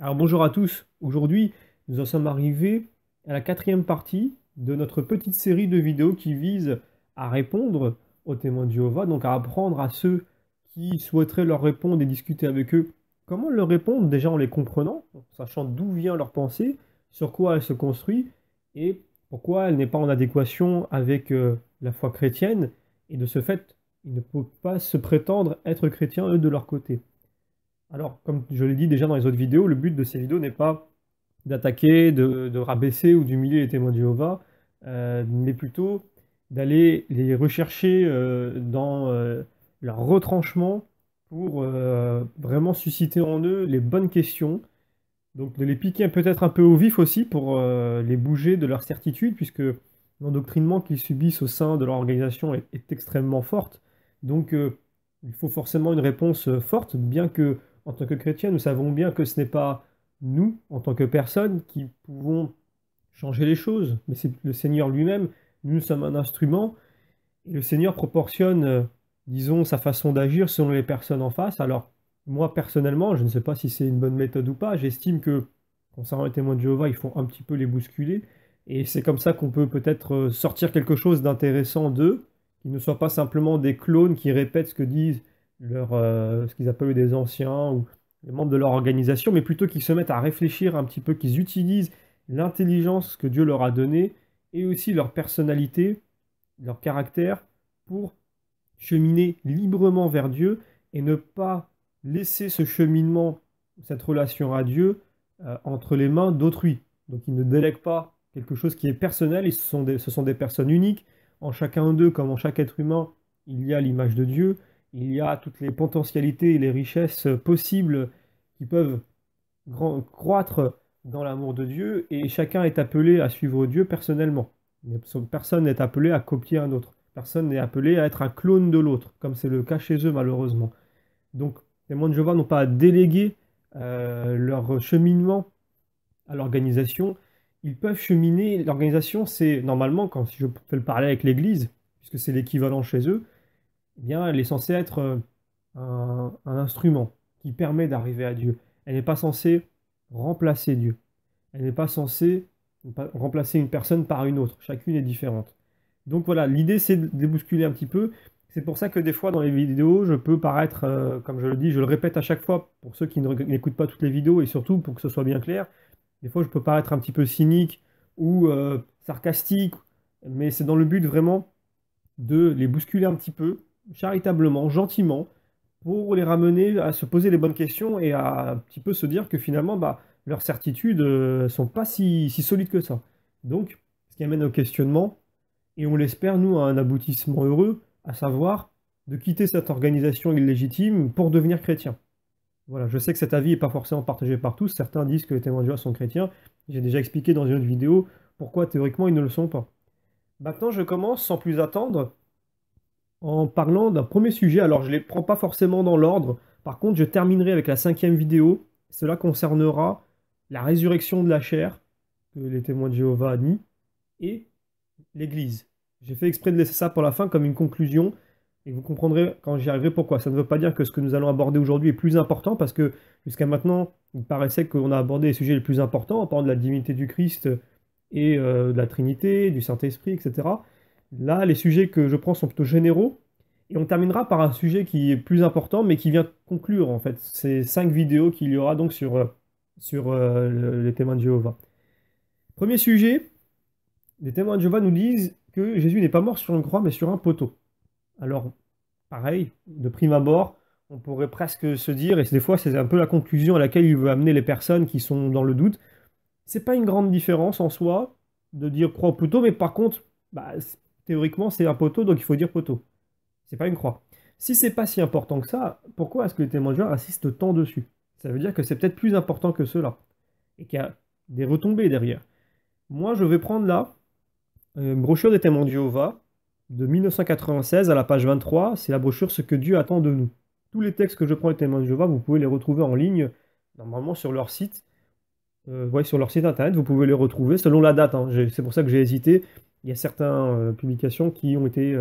Alors bonjour à tous. Aujourd'hui, nous en sommes arrivés à la quatrième partie de notre petite série de vidéos qui vise à répondre aux témoins de Jéhovah, donc à apprendre à ceux qui souhaiteraient leur répondre et discuter avec eux comment leur répondre, déjà en les comprenant, en sachant d'où vient leur pensée, sur quoi elle se construit et pourquoi elle n'est pas en adéquation avec la foi chrétienne, et de ce fait, ils ne peuvent pas se prétendre être chrétiens eux de leur côté. Alors, comme je l'ai dit déjà dans les autres vidéos, le but de ces vidéos n'est pas d'attaquer, de rabaisser ou d'humilier les témoins de Jéhovah, mais plutôt d'aller les rechercher dans leur retranchement pour vraiment susciter en eux les bonnes questions. Donc de les piquer peut-être un peu au vif aussi pour les bouger de leur certitude, puisque l'endoctrinement qu'ils subissent au sein de leur organisation est extrêmement forte. Donc il faut forcément une réponse forte, bien que en tant que chrétiens, nous savons bien que ce n'est pas nous, en tant que personnes, qui pouvons changer les choses, mais c'est le Seigneur lui-même. Nous sommes un instrument, et le Seigneur proportionne, disons, sa façon d'agir selon les personnes en face. Alors, moi, personnellement, je ne sais pas si c'est une bonne méthode ou pas, j'estime que, concernant les témoins de Jéhovah, il faut un petit peu les bousculer. Et c'est comme ça qu'on peut peut-être sortir quelque chose d'intéressant d'eux, qui ne soient pas simplement des clones qui répètent ce que disent ce qu'ils appellent des anciens ou les membres de leur organisation, mais plutôt qu'ils se mettent à réfléchir un petit peu, qu'ils utilisent l'intelligence que Dieu leur a donnée et aussi leur personnalité, leur caractère pour cheminer librement vers Dieu et ne pas laisser ce cheminement, cette relation à Dieu, entre les mains d'autrui. Donc ils ne délèguent pas quelque chose qui est personnel, ce sont des personnes uniques. En chacun d'eux, comme en chaque être humain, il y a l'image de Dieu, il y a toutes les potentialités et les richesses possibles qui peuvent croître dans l'amour de Dieu, et chacun est appelé à suivre Dieu personnellement. Personne n'est appelé à copier un autre. Personne n'est appelé à être un clone de l'autre, comme c'est le cas chez eux malheureusement. Donc, les témoins de Jéhovah n'ont pas à déléguer leur cheminement à l'organisation. Ils peuvent cheminer. L'organisation, c'est normalement, quand si je fais le parallèle avec l'Église, puisque c'est l'équivalent chez eux, eh bien, elle est censée être un instrument qui permet d'arriver à Dieu. Elle n'est pas censée remplacer Dieu. Elle n'est pas censée remplacer une personne par une autre. Chacune est différente. Donc voilà, l'idée c'est de les bousculer un petit peu. C'est pour ça que des fois dans les vidéos, je peux paraître, comme je le dis, je le répète à chaque fois pour ceux qui n'écoutent pas toutes les vidéos et surtout pour que ce soit bien clair, des fois je peux paraître un petit peu cynique ou sarcastique, mais c'est dans le but vraiment de les bousculer un petit peu, charitablement, gentiment, pour les ramener à se poser les bonnes questions et à un petit peu se dire que finalement, bah, leurs certitudes sont pas si solides que ça. Donc, ce qui amène au questionnement, et on l'espère, nous, à un aboutissement heureux, à savoir de quitter cette organisation illégitime pour devenir chrétien. Voilà, je sais que cet avis n'est pas forcément partagé par tous. Certains disent que les témoins de Jéhovah sont chrétiens. J'ai déjà expliqué dans une autre vidéo pourquoi théoriquement ils ne le sont pas. Maintenant, je commence sans plus attendre en parlant d'un premier sujet. Alors, je ne les prends pas forcément dans l'ordre. Par contre, je terminerai avec la cinquième vidéo. Cela concernera la résurrection de la chair, que les témoins de Jéhovah nient, et l'Église. J'ai fait exprès de laisser ça pour la fin comme une conclusion, et vous comprendrez quand j'y arriverai pourquoi. Ça ne veut pas dire que ce que nous allons aborder aujourd'hui est plus important, parce que jusqu'à maintenant, il paraissait qu'on a abordé les sujets les plus importants, en parlant de la divinité du Christ et de la Trinité, du Saint-Esprit, etc. Là, les sujets que je prends sont plutôt généraux. Et on terminera par un sujet qui est plus important, mais qui vient conclure en fait ces 5 vidéos qu'il y aura donc sur les témoins de Jéhovah. Premier sujet, les témoins de Jéhovah nous disent que Jésus n'est pas mort sur une croix, mais sur un poteau. Alors, pareil, de prime abord, on pourrait presque se dire, et des fois c'est un peu la conclusion à laquelle il veut amener les personnes qui sont dans le doute, c'est pas une grande différence en soi de dire croix au poteau, mais par contre, bah, théoriquement c'est un poteau, donc il faut dire poteau. C'est pas une croix. Si c'est pas si important que ça, pourquoi est-ce que les témoins de Jéhovah insistent tant dessus? Ça veut dire que c'est peut-être plus important que cela, et qu'il y a des retombées derrière. Moi, je vais prendre là une brochure des témoins de Jéhovah de 1996 à la page 23. C'est la brochure Ce que Dieu attend de nous. Tous les textes que je prends des témoins de Jéhovah, vous pouvez les retrouver en ligne, normalement sur leur site. Ouais, sur leur site internet, vous pouvez les retrouver selon la date, hein. C'est pour ça que j'ai hésité. Il y a certaines publications qui ont été.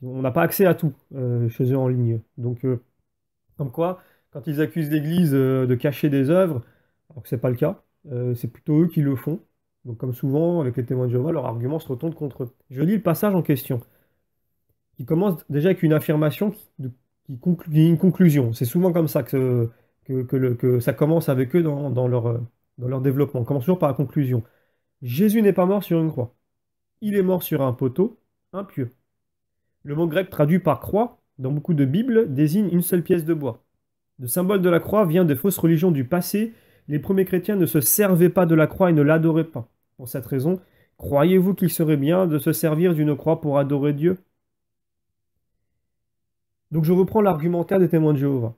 On n'a pas accès à tout chez eux en ligne. Donc, comme quoi, quand ils accusent l'Église de cacher des œuvres, alors que c'est pas le cas. C'est plutôt eux qui le font. Donc comme souvent avec les témoins de Jéhovah, leurs arguments se retournent contre eux. Je lis le passage en question, qui commence déjà avec une affirmation qui est une conclusion. C'est souvent comme ça que ça commence avec eux dans leur développement. On commence toujours par la conclusion. Jésus n'est pas mort sur une croix. Il est mort sur un poteau, un pieu. Le mot grec traduit par croix, dans beaucoup de Bibles, désigne une seule pièce de bois. Le symbole de la croix vient des fausses religions du passé. Les premiers chrétiens ne se servaient pas de la croix et ne l'adoraient pas. Pour cette raison, croyez-vous qu'il serait bien de se servir d'une croix pour adorer Dieu? Donc je reprends l'argumentaire des témoins de Jéhovah.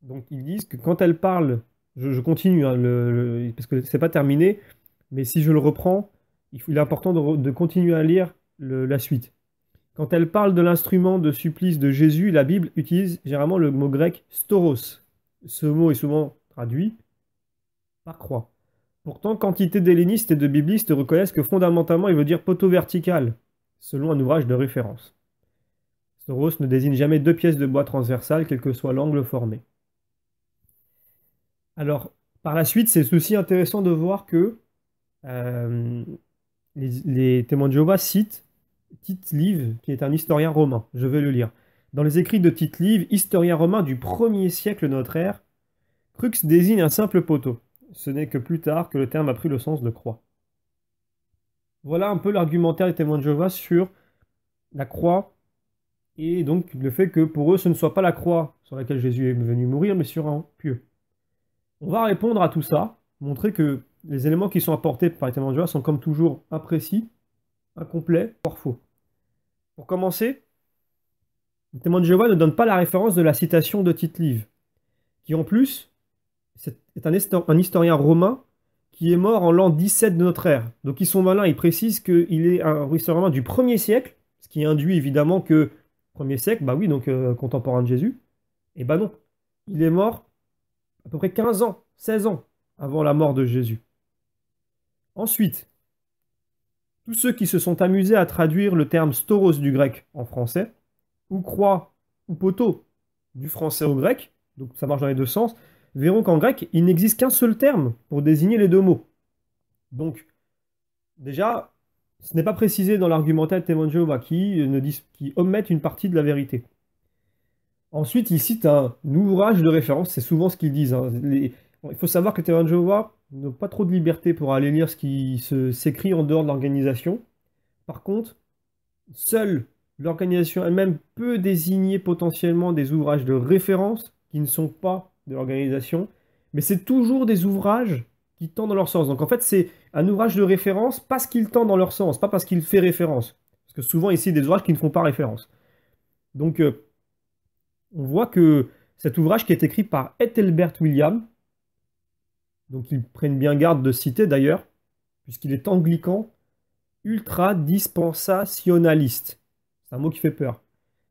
Donc ils disent que quand elles parlent, je continue, hein, parce que c'est pas terminé, mais si je le reprends, il est important de continuer à lire la suite. Quand elle parle de l'instrument de supplice de Jésus, la Bible utilise généralement le mot grec stauros. Ce mot est souvent traduit par croix. Pourtant, quantité d'hellénistes et de biblistes reconnaissent que fondamentalement il veut dire poteau vertical, selon un ouvrage de référence. Stauros ne désigne jamais deux pièces de bois transversales, quel que soit l'angle formé. Alors, par la suite, c'est aussi intéressant de voir que euh, les témoins de Jéhovah citent Tite-Live, qui est un historien romain. Je vais le lire. Dans les écrits de Tite-Live, historien romain du 1er siècle de notre ère, crux désigne un simple poteau. Ce n'est que plus tard que le terme a pris le sens de croix. Voilà un peu l'argumentaire des témoins de Jéhovah sur la croix et donc le fait que pour eux, ce ne soit pas la croix sur laquelle Jésus est venu mourir, mais sur un pieu. On va répondre à tout ça, montrer que les éléments qui sont apportés par les témoins de Jéhovah sont comme toujours imprécis, incomplets, voire faux. Pour commencer, les témoins de Jéhovah ne donnent pas la référence de la citation de Tite-Live, qui en plus est un historien romain qui est mort en l'an 17 de notre ère. Donc ils sont malins, ils précisent qu'il est un historien romain du 1er siècle, ce qui induit évidemment que 1er siècle, bah oui, donc contemporain de Jésus, et bah non, il est mort à peu près 15 ans, 16 ans avant la mort de Jésus. Ensuite, tous ceux qui se sont amusés à traduire le terme stauros du grec en français, ou croix ou poteau du français au grec, donc ça marche dans les deux sens, verront qu'en grec, il n'existe qu'un seul terme pour désigner les deux mots. Donc, déjà, ce n'est pas précisé dans l'argumentaire de témoins de Jéhovah qui omettent une partie de la vérité. Ensuite, ils citent un ouvrage de référence, c'est souvent ce qu'ils disent, hein. Il faut savoir que les témoins de Jéhovah n'ont pas trop de liberté pour aller lire ce qui s'écrit en dehors de l'organisation. Par contre, seule l'organisation elle-même peut désigner potentiellement des ouvrages de référence qui ne sont pas de l'organisation, mais c'est toujours des ouvrages qui tendent dans leur sens. Donc en fait, c'est un ouvrage de référence parce qu'il tend dans leur sens, pas parce qu'il fait référence. Parce que souvent ici, des ouvrages qui ne font pas référence. Donc on voit que cet ouvrage qui est écrit par Ethelbert William, donc ils prennent bien garde de citer d'ailleurs, puisqu'il est anglican, ultra-dispensationaliste. C'est un mot qui fait peur.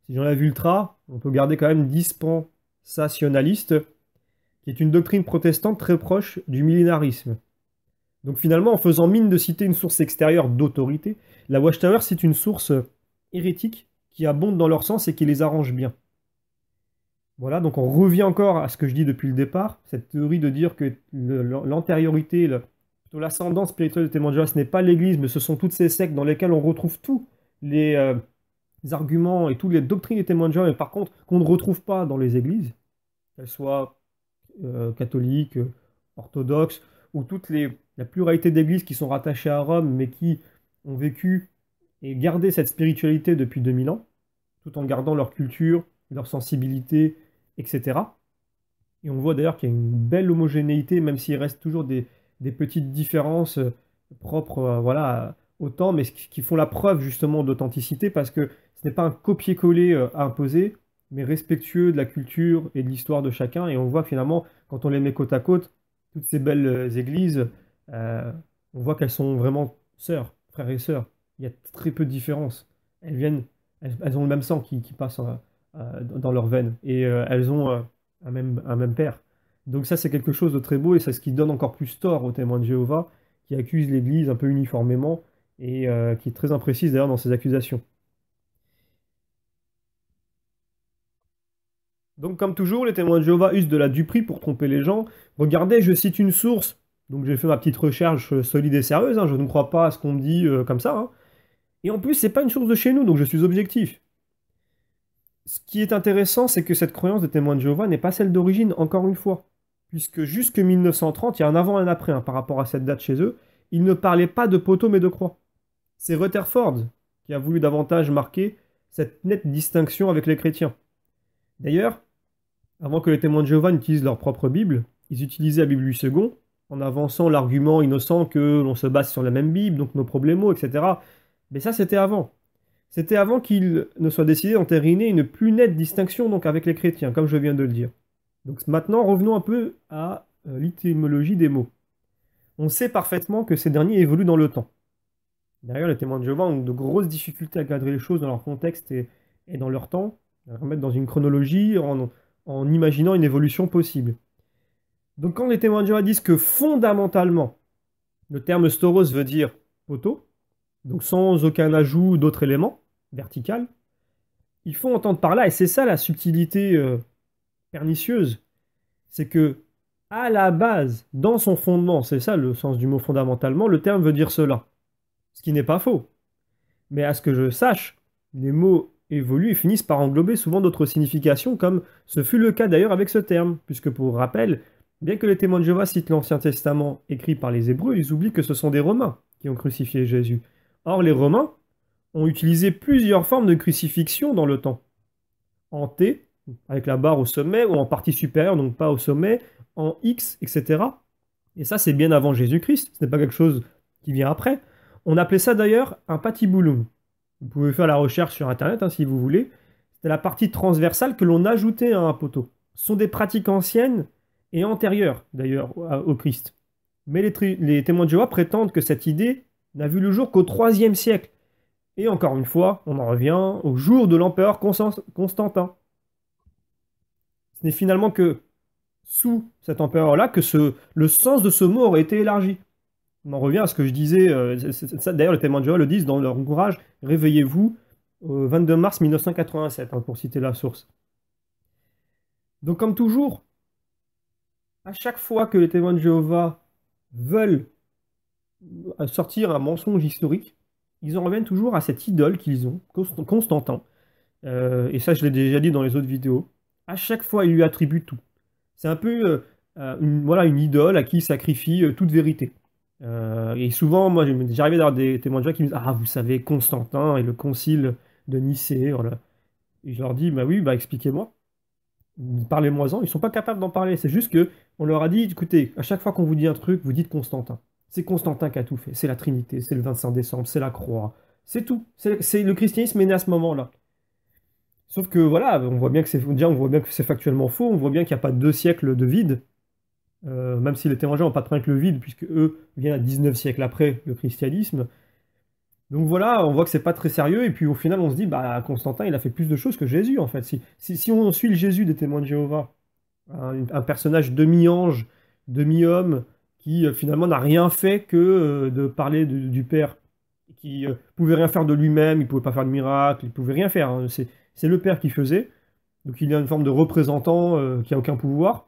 Si j'enlève ultra, on peut garder quand même dispensationaliste, qui est une doctrine protestante très proche du millénarisme. Donc finalement, en faisant mine de citer une source extérieure d'autorité, la Watchtower cite une source hérétique qui abonde dans leur sens et qui les arrange bien. Voilà, donc on revient encore à ce que je dis depuis le départ, cette théorie de dire que l'antériorité, plutôt l'ascendance spirituelle de témoins de Jéhovah, ce n'est pas l'Église, mais ce sont toutes ces sectes dans lesquelles on retrouve tous les arguments et toutes les doctrines des témoins de Jéhovah, mais par contre qu'on ne retrouve pas dans les églises, qu'elles soient catholiques, orthodoxes, ou la pluralité d'églises qui sont rattachées à Rome, mais qui ont vécu et gardé cette spiritualité depuis 2000 ans, tout en gardant leur culture, leur sensibilité, etc. Et on voit d'ailleurs qu'il y a une belle homogénéité, même s'il reste toujours des petites différences propres voilà, au temps, mais qui font la preuve justement d'authenticité, parce que ce n'est pas un copier-coller à imposer, mais respectueux de la culture et de l'histoire de chacun. Et on voit finalement, quand on les met côte à côte, toutes ces belles églises, euh, on voit qu'elles sont vraiment sœurs, frères et sœurs. Il y a très peu de différences. Elles ont le même sang qui passe dans leurs veines. Et elles ont un même père. Donc ça, c'est quelque chose de très beau et c'est ce qui donne encore plus tort aux témoins de Jéhovah, qui accusent l'Église un peu uniformément et qui est très imprécise d'ailleurs dans ses accusations. Donc comme toujours, les témoins de Jéhovah usent de la duperie pour tromper les gens. Regardez, je cite une source. Donc j'ai fait ma petite recherche solide et sérieuse, hein, je ne crois pas à ce qu'on me dit comme ça, hein. Et en plus, c'est pas une source de chez nous, donc je suis objectif. Ce qui est intéressant, c'est que cette croyance des témoins de Jéhovah n'est pas celle d'origine, encore une fois. Puisque jusque 1930, il y a un avant et un après hein, par rapport à cette date chez eux, ils ne parlaient pas de poteau mais de croix. C'est Rutherford qui a voulu davantage marquer cette nette distinction avec les chrétiens. D'ailleurs, avant que les témoins de Jéhovah n'utilisent leur propre Bible, ils utilisaient la Bible du second, en avançant l'argument innocent que l'on se base sur la même Bible, donc nos problèmes, etc. Mais ça, c'était avant. C'était avant qu'il ne soit décidé d'entériner une plus nette distinction donc avec les chrétiens, comme je viens de le dire. Donc maintenant, revenons un peu à l'étymologie des mots. On sait parfaitement que ces derniers évoluent dans le temps. D'ailleurs, les témoins de Jéhovah ont de grosses difficultés à cadrer les choses dans leur contexte et dans leur temps, à remettre dans une chronologie en imaginant une évolution possible. Donc quand les témoins de Jéhovah disent que fondamentalement, le terme storos veut dire poteau, donc sans aucun ajout d'autres éléments, vertical, il faut entendre par là, et c'est ça la subtilité pernicieuse, c'est que à la base, dans son fondement, c'est ça le sens du mot fondamentalement, le terme veut dire cela. Ce qui n'est pas faux. Mais à ce que je sache, les mots évoluent et finissent par englober souvent d'autres significations, comme ce fut le cas d'ailleurs avec ce terme, puisque pour rappel, bien que les témoins de Jéhovah citent l'Ancien Testament écrit par les Hébreux, ils oublient que ce sont des Romains qui ont crucifié Jésus. Or, les Romains ont utilisé plusieurs formes de crucifixion dans le temps. En T, avec la barre au sommet, ou en partie supérieure, donc pas au sommet, en X, etc. Et ça, c'est bien avant Jésus-Christ, ce n'est pas quelque chose qui vient après. On appelait ça d'ailleurs un patibulum. Vous pouvez faire la recherche sur Internet hein, si vous voulez. C'était la partie transversale que l'on ajoutait à un poteau. Ce sont des pratiques anciennes et antérieures d'ailleurs au Christ. Mais les témoins de Jéhovah prétendent que cette idée n'a vu le jour qu'au IIIe siècle. Et encore une fois, on en revient au jour de l'empereur Constantin. Ce n'est finalement que sous cet empereur-là que le sens de ce mot aurait été élargi. On en revient à ce que je disais, d'ailleurs les témoins de Jéhovah le disent dans leur ouvrage « Réveillez-vous » au 22 mars 1987, hein, pour citer la source. Donc comme toujours, à chaque fois que les témoins de Jéhovah veulent sortir un mensonge historique, ils en reviennent toujours à cette idole qu'ils ont, Constantin. Et ça je l'ai déjà dit dans les autres vidéos. À chaque fois, ils lui attribuent tout. C'est un peu une idole à qui ils sacrifient toute vérité. Et souvent, moi, j'arrivais d'avoir des témoins de Jéhovah qui me disent ah, vous savez, Constantin et le concile de Nicée. Voilà. Et je leur dis bah oui, bah expliquez-moi. Parlez-moi-en. Ils sont pas capables d'en parler. C'est juste que on leur a dit écoutez, à chaque fois qu'on vous dit un truc, vous dites Constantin. C'est Constantin qui a tout fait. C'est la Trinité, c'est le 25 décembre, c'est la croix. C'est tout. Le christianisme est né à ce moment-là. Sauf que voilà, on voit bien que c'est factuellement faux. On voit bien qu'il n'y a pas 2 siècles de vide. Même si les témoins n'ont pas de problème avec le vide, puisque eux viennent à 19 siècles après le christianisme. Donc voilà, on voit que c'est pas très sérieux, et puis au final on se dit, bah Constantin il a fait plus de choses que Jésus en fait. Si on suit le Jésus des témoins de Jéhovah, un personnage demi-ange, demi-homme, qui finalement n'a rien fait que de parler du Père, qui pouvait rien faire de lui-même, il pouvait pas faire de miracle, il pouvait rien faire, hein. C'est le Père qui faisait, donc il est une forme de représentant qui a aucun pouvoir.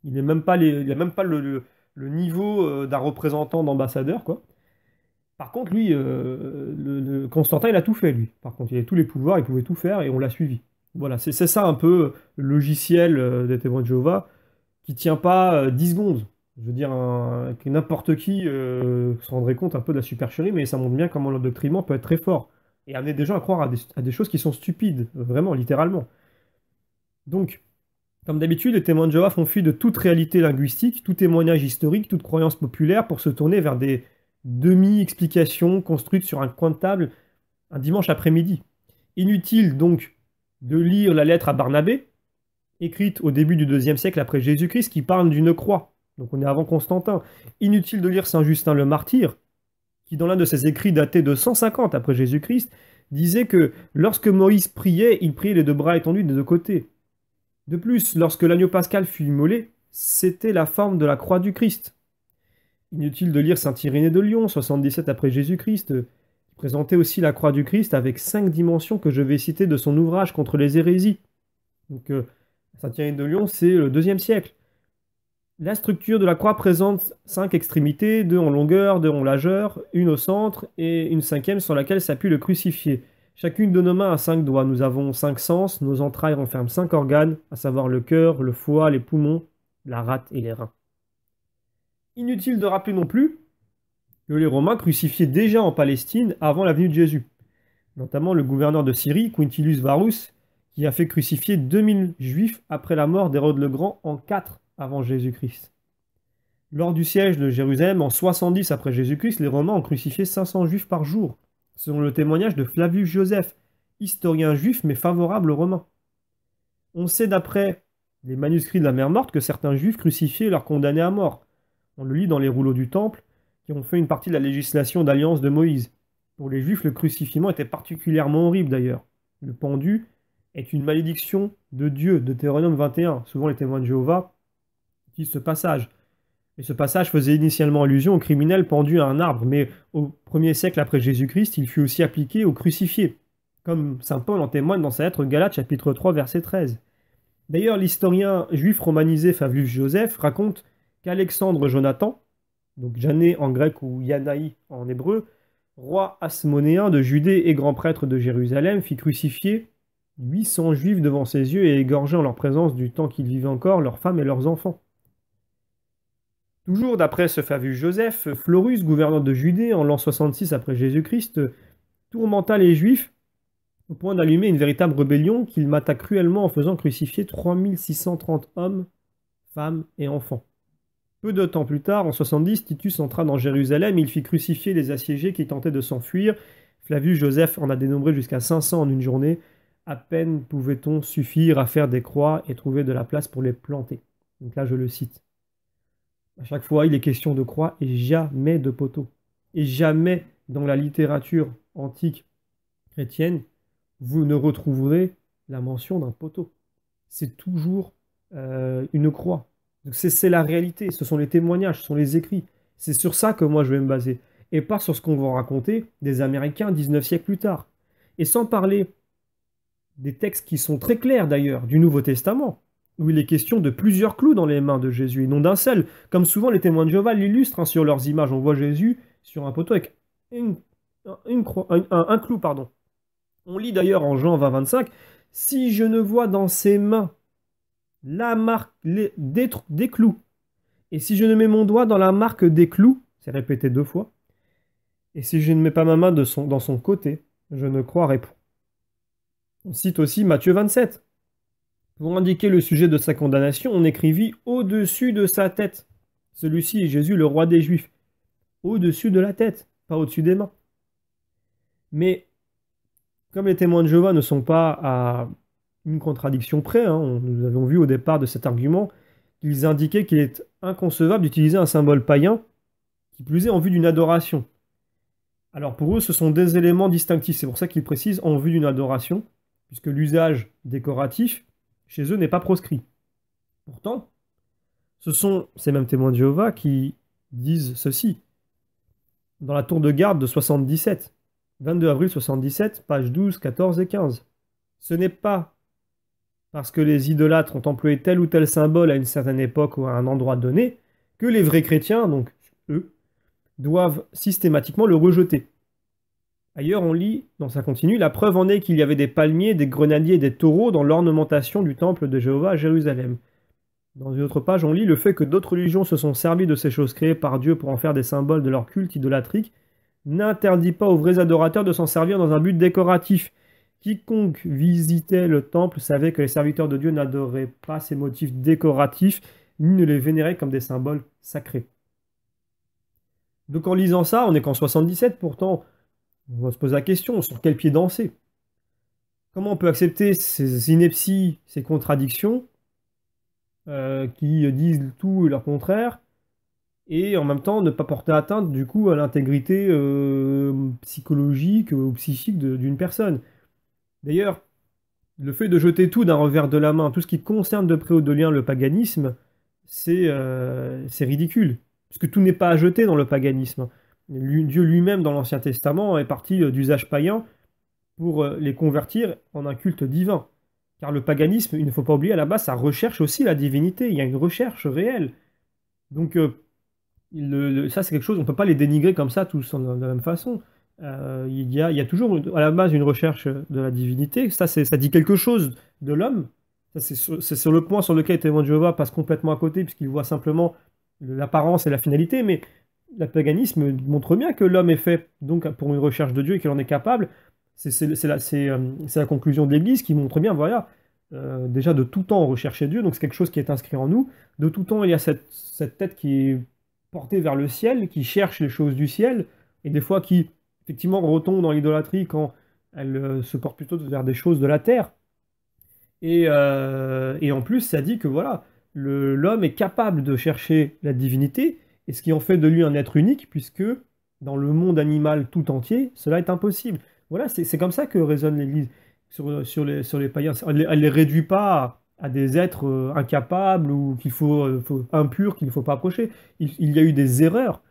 Il n'a même pas le niveau d'un représentant d'ambassadeur, quoi. Par contre, lui, Constantin, il a tout fait, lui. Par contre, il avait tous les pouvoirs, il pouvait tout faire et on l'a suivi. Voilà, c'est ça un peu le logiciel des témoins de Jéhovah qui tient pas 10 secondes. Je veux dire, que n'importe qui se rendrait compte un peu de la supercherie, mais ça montre bien comment l'endoctrinement peut être très fort et amener des gens à croire à des choses qui sont stupides, vraiment, littéralement. Donc, comme d'habitude, les témoins de Jéhovah font fi de toute réalité linguistique, tout témoignage historique, toute croyance populaire pour se tourner vers des demi-explications construites sur un coin de table un dimanche après-midi. Inutile donc de lire la lettre à Barnabé, écrite au début du IIe siècle après Jésus-Christ, qui parle d'une croix. Donc on est avant Constantin. Inutile de lire Saint Justin le martyr, qui dans l'un de ses écrits datés de 150 après Jésus-Christ, disait que lorsque Moïse priait, il priait les 2 bras étendus des 2 côtés. De plus, lorsque l'agneau pascal fut immolé, c'était la forme de la croix du Christ. Inutile de lire saint Irénée de Lyon, 77 après Jésus-Christ, qui présentait aussi la croix du Christ avec 5 dimensions que je vais citer de son ouvrage contre les hérésies. Donc Saint-Thierry de Lyon, c'est le IIe siècle. La structure de la croix présente 5 extrémités, 2 en longueur, 2 en largeur, une au centre et une cinquième sur laquelle s'appuie le crucifié. Chacune de nos mains a 5 doigts. Nous avons 5 sens, nos entrailles renferment 5 organes, à savoir le cœur, le foie, les poumons, la rate et les reins. Inutile de rappeler non plus que les Romains crucifiaient déjà en Palestine avant la venue de Jésus. Notamment le gouverneur de Syrie, Quintilius Varus, qui a fait crucifier 2000 juifs après la mort d'Hérode le Grand en 4 avant Jésus-Christ. Lors du siège de Jérusalem en 70 après Jésus-Christ, les Romains ont crucifié 500 juifs par jour, selon le témoignage de Flavius Joseph, historien juif mais favorable aux Romains. On sait d'après les manuscrits de la mer Morte que certains juifs crucifiés leur condamnaient à mort. On le lit dans les rouleaux du Temple, qui ont fait une partie de la législation d'alliance de Moïse. Pour les juifs, le crucifiement était particulièrement horrible d'ailleurs. Le pendu est une malédiction de Dieu, Deutéronome 21. Souvent les témoins de Jéhovah disent ce passage. Et ce passage faisait initialement allusion aux criminels pendus à un arbre, mais au 1er siècle après Jésus-Christ, il fut aussi appliqué aux crucifiés, comme saint Paul en témoigne dans sa lettre Galates chapitre 3 verset 13. D'ailleurs, l'historien juif romanisé Flavius Joseph raconte qu'Alexandre Jonathan, donc Jané en grec ou Yanaï en hébreu, roi asmonéen de Judée et grand prêtre de Jérusalem, fit crucifier 800 juifs devant ses yeux et égorger en leur présence du temps qu'ils vivaient encore leurs femmes et leurs enfants. Toujours d'après ce Flavius Joseph, Florus, gouverneur de Judée en l'an 66 après Jésus-Christ, tourmenta les Juifs au point d'allumer une véritable rébellion qu'il mata cruellement en faisant crucifier 3630 hommes, femmes et enfants. Peu de temps plus tard, en 70, Titus entra dans Jérusalem et il fit crucifier les assiégés qui tentaient de s'enfuir. Flavius Joseph en a dénombré jusqu'à 500 en une journée. À peine pouvait-on suffire à faire des croix et trouver de la place pour les planter. Donc là, je le cite. À chaque fois, il est question de croix et jamais de poteau. Et jamais dans la littérature antique chrétienne, vous ne retrouverez la mention d'un poteau. C'est toujours une croix. C'est la réalité, ce sont les témoignages, ce sont les écrits. C'est sur ça que moi je vais me baser. Et pas sur ce qu'on va raconter des Américains 19 siècles plus tard. Et sans parler des textes qui sont très clairs d'ailleurs, du Nouveau Testament, où il est question de plusieurs clous dans les mains de Jésus, et non d'un seul. Comme souvent les témoins de Jéhovah l'illustrent sur leurs images. On voit Jésus sur un poteau avec un clou. Pardon. On lit d'ailleurs en Jean 20-25, « Si je ne vois dans ses mains la marque des clous, et si je ne mets mon doigt dans la marque des clous, c'est répété 2 fois, et si je ne mets pas ma main dans son côté, je ne croirai point. » On cite aussi Matthieu 27. Pour indiquer le sujet de sa condamnation, on écrivit « au-dessus de sa tête ». Celui-ci est Jésus, le roi des Juifs. Au-dessus de la tête, pas au-dessus des mains. Mais, comme les témoins de Jéhovah ne sont pas à une contradiction près, nous avons vu au départ de cet argument qu'ils indiquaient qu'il est inconcevable d'utiliser un symbole païen, qui plus est en vue d'une adoration. Alors pour eux, ce sont des éléments distinctifs, c'est pour ça qu'ils précisent en vue d'une adoration, puisque l'usage décoratif, chez eux, n'est pas proscrit. Pourtant, ce sont ces mêmes témoins de Jéhovah qui disent ceci. Dans la tour de garde de 77, 22 avril 77, pages 12, 14 et 15. Ce n'est pas parce que les idolâtres ont employé tel ou tel symbole à une certaine époque ou à un endroit donné, que les vrais chrétiens, donc eux, doivent systématiquement le rejeter. Ailleurs, on lit, dans ça continue, la preuve en est qu'il y avait des palmiers, des grenadiers et des taureaux dans l'ornementation du temple de Jéhovah à Jérusalem. Dans une autre page, on lit le fait que d'autres religions se sont servies de ces choses créées par Dieu pour en faire des symboles de leur culte idolâtrique, n'interdit pas aux vrais adorateurs de s'en servir dans un but décoratif. Quiconque visitait le temple savait que les serviteurs de Dieu n'adoraient pas ces motifs décoratifs, ni ne les vénéraient comme des symboles sacrés. Donc en lisant ça, on n'est qu'en 77, pourtant, on va se poser la question, sur quel pied danser? Comment on peut accepter ces inepties, ces contradictions, qui disent tout et leur contraire, et en même temps ne pas porter atteinte du coup à l'intégrité psychologique ou psychique d'une personne? D'ailleurs, le fait de jeter tout d'un revers de la main, tout ce qui concerne de près ou de loin le paganisme, c'est ridicule. Parce que tout n'est pas à jeter dans le paganisme. Dieu lui-même, dans l'Ancien Testament, est parti d'usages païens pour les convertir en un culte divin. Car le paganisme, il ne faut pas oublier, à la base, ça recherche aussi la divinité. Il y a une recherche réelle. Donc, ça, c'est quelque chose, on ne peut pas les dénigrer comme ça, tous de la même façon. Il y a toujours à la base une recherche de la divinité. Ça dit quelque chose de l'homme. Ça, c'est sur le point sur lequel les témoins de Jéhovah passent complètement à côté, puisqu'ils voient simplement l'apparence et la finalité. Mais le paganisme montre bien que l'homme est fait donc pour une recherche de Dieu et qu'il en est capable. C'est la conclusion de l'Église qui montre bien, voilà, déjà de tout temps on recherchait Dieu, donc c'est quelque chose qui est inscrit en nous. De tout temps, il y a cette tête qui est portée vers le ciel, qui cherche les choses du ciel, et des fois qui, effectivement, retombe dans l'idolâtrie quand elle se porte plutôt vers des choses de la terre. Et en plus, ça dit que voilà, l'homme est capable de chercher la divinité, et ce qui en fait de lui un être unique, puisque dans le monde animal tout entier, cela est impossible. Voilà, c'est comme ça que raisonne l'Église sur les païens. Elle les réduit pas à des êtres incapables ou impurs qu'il ne faut pas approcher. Il y a eu des erreurs,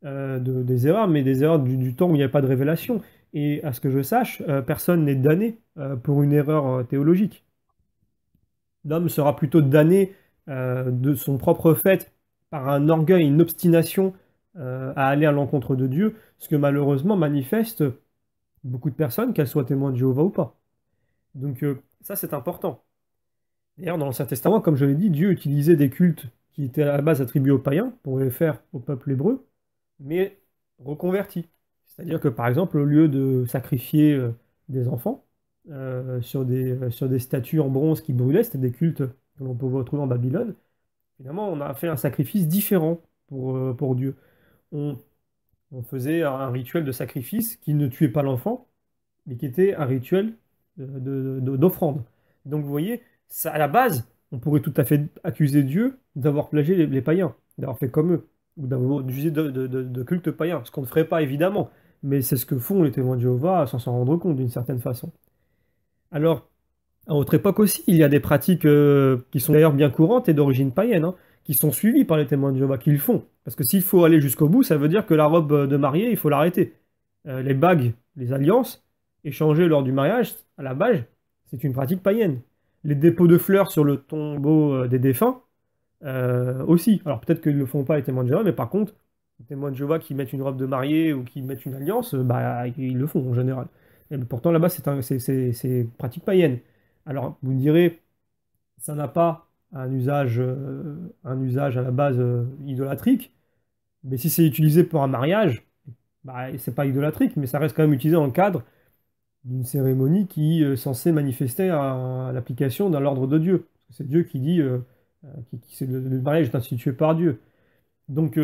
des erreurs, mais des erreurs du temps où il n'y avait pas de révélation. Et à ce que je sache, personne n'est damné pour une erreur théologique. L'homme sera plutôt damné de son propre fait par un orgueil, une obstination à aller à l'encontre de Dieu, ce que malheureusement manifeste beaucoup de personnes, qu'elles soient témoins de Jéhovah ou pas. Donc ça, c'est important. D'ailleurs, dans l'Ancien Testament, comme je l'ai dit, Dieu utilisait des cultes qui étaient à la base attribués aux païens pour les faire au peuple hébreu, mais reconvertis. C'est-à-dire que, par exemple, au lieu de sacrifier des enfants sur des statues en bronze qui brûlaient, c'était des cultes que l'on peut retrouver en Babylone, finalement, on a fait un sacrifice différent pour Dieu. On, on faisait un rituel de sacrifice qui ne tuait pas l'enfant, mais qui était un rituel d'offrande. Donc vous voyez, ça, à la base, on pourrait tout à fait accuser Dieu d'avoir plagié les païens, d'avoir fait comme eux, ou d'avoir utilisé de culte païen, ce qu'on ne ferait pas évidemment, mais c'est ce que font les témoins de Jéhovah sans s'en rendre compte d'une certaine façon. Alors, à notre époque aussi, il y a des pratiques qui sont d'ailleurs bien courantes et d'origine païenne, hein, qui sont suivies par les témoins de Jéhovah, qui le font. Parce que s'il faut aller jusqu'au bout, ça veut dire que la robe de mariée, il faut l'arrêter. Les bagues, les alliances, échangées lors du mariage, à la base, c'est une pratique païenne. Les dépôts de fleurs sur le tombeau des défunts, aussi. Alors peut-être qu'ils ne le font pas les témoins de Jéhovah, mais par contre, les témoins de Jéhovah qui mettent une robe de mariée ou qui mettent une alliance, bah, ils le font en général. Et pourtant, là-bas, c'est pratique païenne. Alors, vous me direz, ça n'a pas un usage à la base idolâtrique, mais si c'est utilisé pour un mariage, bah, c'est pas idolâtrique, mais ça reste quand même utilisé dans le cadre d'une cérémonie qui est censée manifester à l'application d'un ordre de Dieu. Parce que c'est Dieu qui dit que le mariage est institué par Dieu. Donc,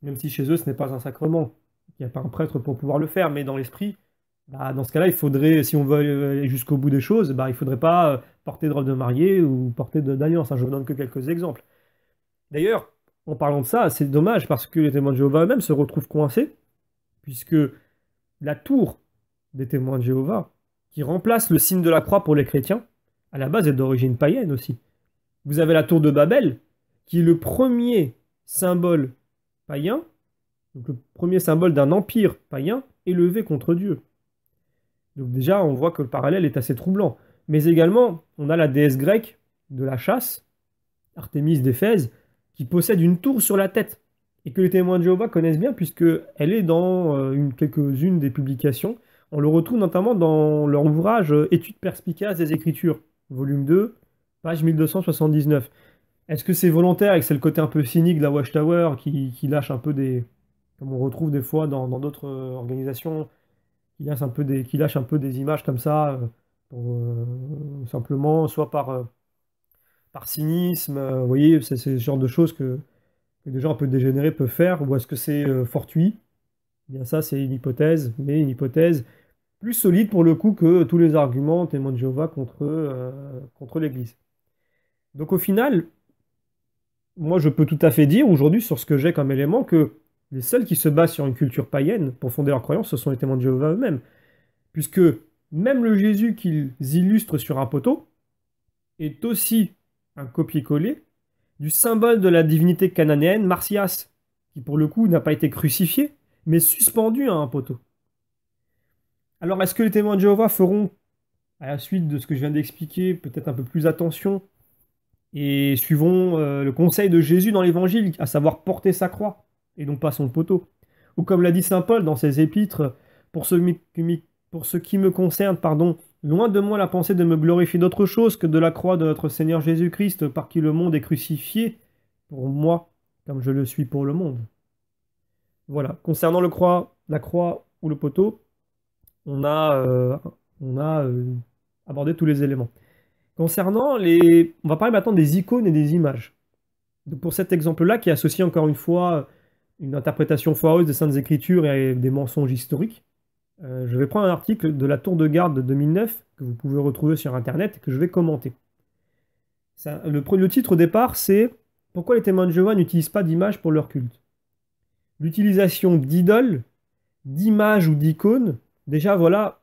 même si chez eux, ce n'est pas un sacrement, il n'y a pas un prêtre pour pouvoir le faire, mais dans l'esprit, bah, dans ce cas-là, il faudrait, si on veut aller jusqu'au bout des choses, bah, il ne faudrait pas porter de robe de mariée ou porter d'alliance, hein. Je ne donne que quelques exemples. D'ailleurs, en parlant de ça, c'est dommage parce que les témoins de Jéhovah eux-mêmes se retrouvent coincés, puisque la tour des témoins de Jéhovah, qui remplace le signe de la croix pour les chrétiens, à la base est d'origine païenne aussi. Vous avez la tour de Babel, qui est le premier symbole païen, donc le premier symbole d'un empire païen élevé contre Dieu. Donc déjà, on voit que le parallèle est assez troublant. Mais également, on a la déesse grecque de la chasse, Artémis d'Éphèse, qui possède une tour sur la tête, et que les témoins de Jéhovah connaissent bien, puisqu'elle est dans quelques-unes des publications. On le retrouve notamment dans leur ouvrage Études perspicaces des Écritures, volume 2, page 1279. Est-ce que c'est volontaire et que c'est le côté un peu cynique de la Watchtower qui lâche un peu comme on retrouve des fois dans d'autres organisations, qui lâche un peu des images comme ça, simplement, soit par cynisme, vous voyez, c'est ce genre de choses que des gens un peu dégénérés peuvent faire, ou est-ce que c'est fortuit? Eh bien ça, c'est une hypothèse, mais une hypothèse plus solide pour le coup que tous les arguments témoins de Jéhovah contre l'Église. Donc au final, moi je peux tout à fait dire aujourd'hui sur ce que j'ai comme élément que les seuls qui se basent sur une culture païenne pour fonder leur croyance, ce sont les témoins de Jéhovah eux-mêmes. Puisque même le Jésus qu'ils illustrent sur un poteau est aussi un copier-coller du symbole de la divinité cananéenne Marsyas, qui pour le coup n'a pas été crucifié, mais suspendu à un poteau. Alors est-ce que les témoins de Jéhovah feront à la suite de ce que je viens d'expliquer, peut-être un peu plus attention et suivons le conseil de Jésus dans l'Évangile, à savoir porter sa croix et non pas son poteau. Ou comme l'a dit saint Paul dans ses épîtres, pour ce qui me concerne, pardon, loin de moi la pensée de me glorifier d'autre chose que de la croix de notre Seigneur Jésus-Christ, par qui le monde est crucifié pour moi, comme je le suis pour le monde. Voilà. Concernant la croix ou le poteau, on a, euh, on a abordé tous les éléments. Concernant les... On va parler maintenant des icônes et des images. Donc pour cet exemple-là, qui associe encore une fois une interprétation foireuse des Saintes Écritures et des mensonges historiques, je vais prendre un article de la Tour de Garde de 2009 que vous pouvez retrouver sur Internet et que je vais commenter. Le titre au départ, c'est « Pourquoi les témoins de Jéhovah n'utilisent pas d'images pour leur culte ?» L'utilisation d'idoles, d'images ou d'icônes, déjà voilà,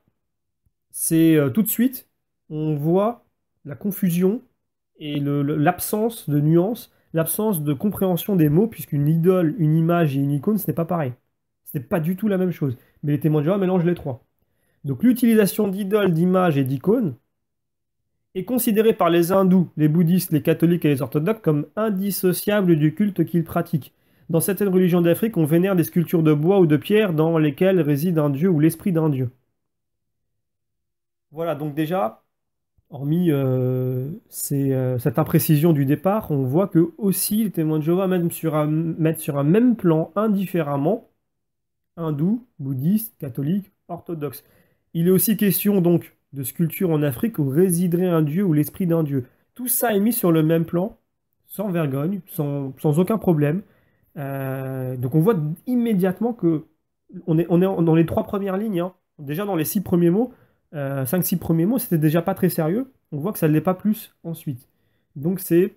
c'est tout de suite, on voit la confusion et l'absence de nuances, l'absence de compréhension des mots, puisqu'une idole, une image et une icône, ce n'est pas pareil. Ce n'est pas du tout la même chose. Mais les témoins de Jéhovah mélangent les trois. Donc l'utilisation d'idoles, d'images et d'icônes est considérée par les hindous, les bouddhistes, les catholiques et les orthodoxes comme indissociable du culte qu'ils pratiquent. Dans certaines religions d'Afrique, on vénère des sculptures de bois ou de pierre dans lesquelles réside un dieu ou l'esprit d'un dieu. Voilà, donc déjà, hormis cette imprécision du départ, on voit que aussi les témoins de Jéhovah mettent sur un même plan indifféremment hindou, bouddhiste, catholique, orthodoxe. Il est aussi question donc de sculpture en Afrique où résiderait un dieu ou l'esprit d'un dieu. Tout ça est mis sur le même plan, sans vergogne, sans aucun problème. Donc on voit immédiatement que on est dans les trois premières lignes, hein. Déjà dans les 6 premiers mots, 5-6 premiers mots, c'était déjà pas très sérieux. On voit que ça ne l'est pas plus ensuite. Donc c'est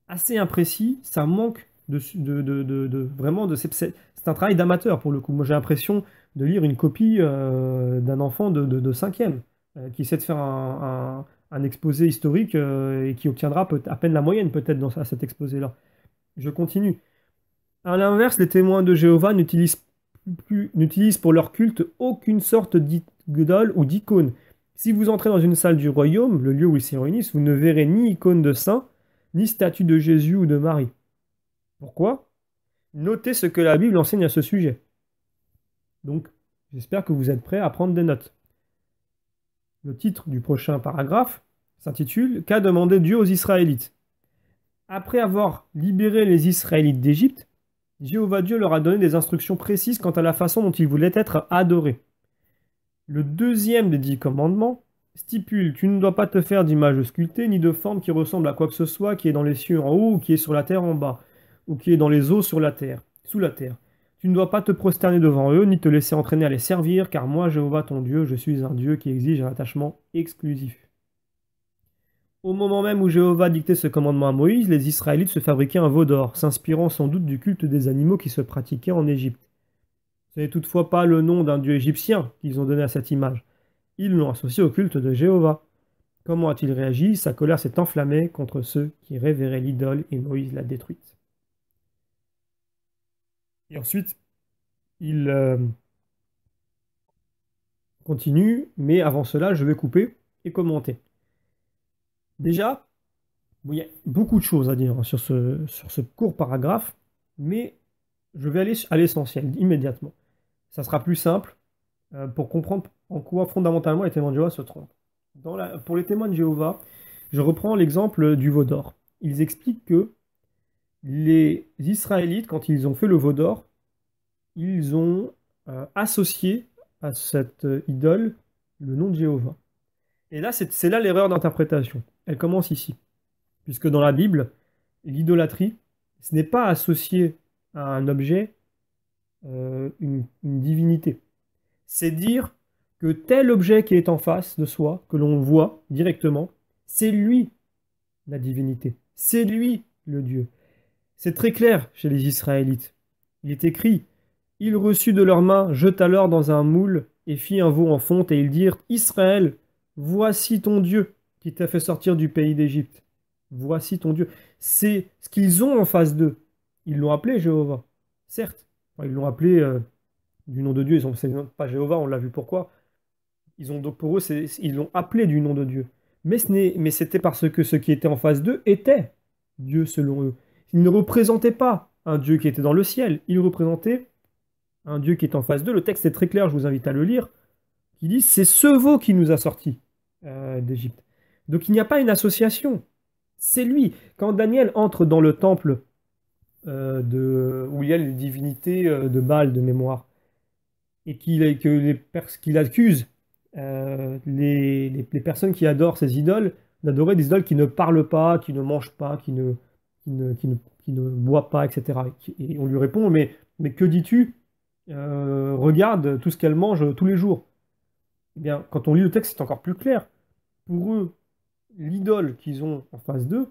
assez imprécis, ça manque vraiment de... C'est un travail d'amateur pour le coup. Moi j'ai l'impression de lire une copie d'un enfant de 5e qui essaie de faire un exposé historique et qui obtiendra à peine la moyenne peut-être à cet exposé-là. Je continue. À l'inverse, les témoins de Jéhovah n'utilisent pour leur culte aucune sorte d'idole ou d'icône. Si vous entrez dans une salle du royaume, le lieu où ils se réunissent, vous ne verrez ni icône de saint, ni statue de Jésus ou de Marie. Pourquoi? Notez ce que la Bible enseigne à ce sujet. Donc, j'espère que vous êtes prêts à prendre des notes. Le titre du prochain paragraphe s'intitule « Qu'a demandé Dieu aux Israélites ?» Après avoir libéré les Israélites d'Égypte, Jéhovah Dieu leur a donné des instructions précises quant à la façon dont ils voulaient être adorés. Le deuxième des 10 commandements stipule « Tu ne dois pas te faire d'image sculptée, ni de forme qui ressemble à quoi que ce soit qui est dans les cieux en haut, ou qui est sur la terre en bas, ou qui est dans les eaux sur la terre, sous la terre. Tu ne dois pas te prosterner devant eux, ni te laisser entraîner à les servir, car moi, Jéhovah ton Dieu, je suis un Dieu qui exige un attachement exclusif. » Au moment même où Jéhovah dictait ce commandement à Moïse, les Israélites se fabriquaient un veau d'or, s'inspirant sans doute du culte des animaux qui se pratiquait en Égypte. Ce n'est toutefois pas le nom d'un dieu égyptien qu'ils ont donné à cette image. Ils l'ont associé au culte de Jéhovah. Comment a-t-il réagi? Sa colère s'est enflammée contre ceux qui révéraient l'idole et Moïse l'a détruite. Et ensuite, il continue, mais avant cela, je vais couper et commenter. Déjà, bon, il y a beaucoup de choses à dire hein, sur ce court paragraphe, mais je vais aller à l'essentiel immédiatement. Ça sera plus simple pour comprendre en quoi fondamentalement les témoins de Jéhovah se trompent. Pour les témoins de Jéhovah, je reprends l'exemple du veau d'or. Ils expliquent que les Israélites, quand ils ont fait le veau d'or, ils ont associé à cette idole le nom de Jéhovah. Et là, c'est là l'erreur d'interprétation. Elle commence ici. Puisque dans la Bible, l'idolâtrie, ce n'est pas associé à un objet, une divinité. C'est dire que tel objet qui est en face de soi, que l'on voit directement, c'est lui la divinité. C'est lui le Dieu. C'est très clair chez les Israélites. Il est écrit « Ils reçut de leurs mains, jeta l'or dans un moule et fit un veau en fonte, et ils dirent « Israël, voici ton Dieu qui t'a fait sortir du pays d'Égypte. Voici ton Dieu. » C'est ce qu'ils ont en face d'eux. Ils l'ont appelé Jéhovah, certes. Enfin, ils l'ont appelé du nom de Dieu, c'est pas Jéhovah, on l'a vu pourquoi. Donc pour eux, ils l'ont appelé du nom de Dieu. Mais c'était parce que ce qui était en face d'eux était Dieu selon eux. Ils ne représentaient pas un Dieu qui était dans le ciel, ils représentaient un Dieu qui est en face d'eux. Le texte est très clair, je vous invite à le lire, qui dit, c'est ce veau qui nous a sortis d'Égypte. Donc il n'y a pas une association, c'est lui. Quand Daniel entre dans le temple où il y a les divinités de Baal de mémoire, et qu'il accuse les personnes qui adorent ces idoles d'adorer des idoles qui ne parlent pas, qui ne mangent pas, qui ne boivent pas, etc. Et on lui répond, mais que dis-tu? Regarde tout ce qu'elle mange tous les jours. Eh bien, quand on lit le texte, c'est encore plus clair. Pour eux, l'idole qu'ils ont en face d'eux,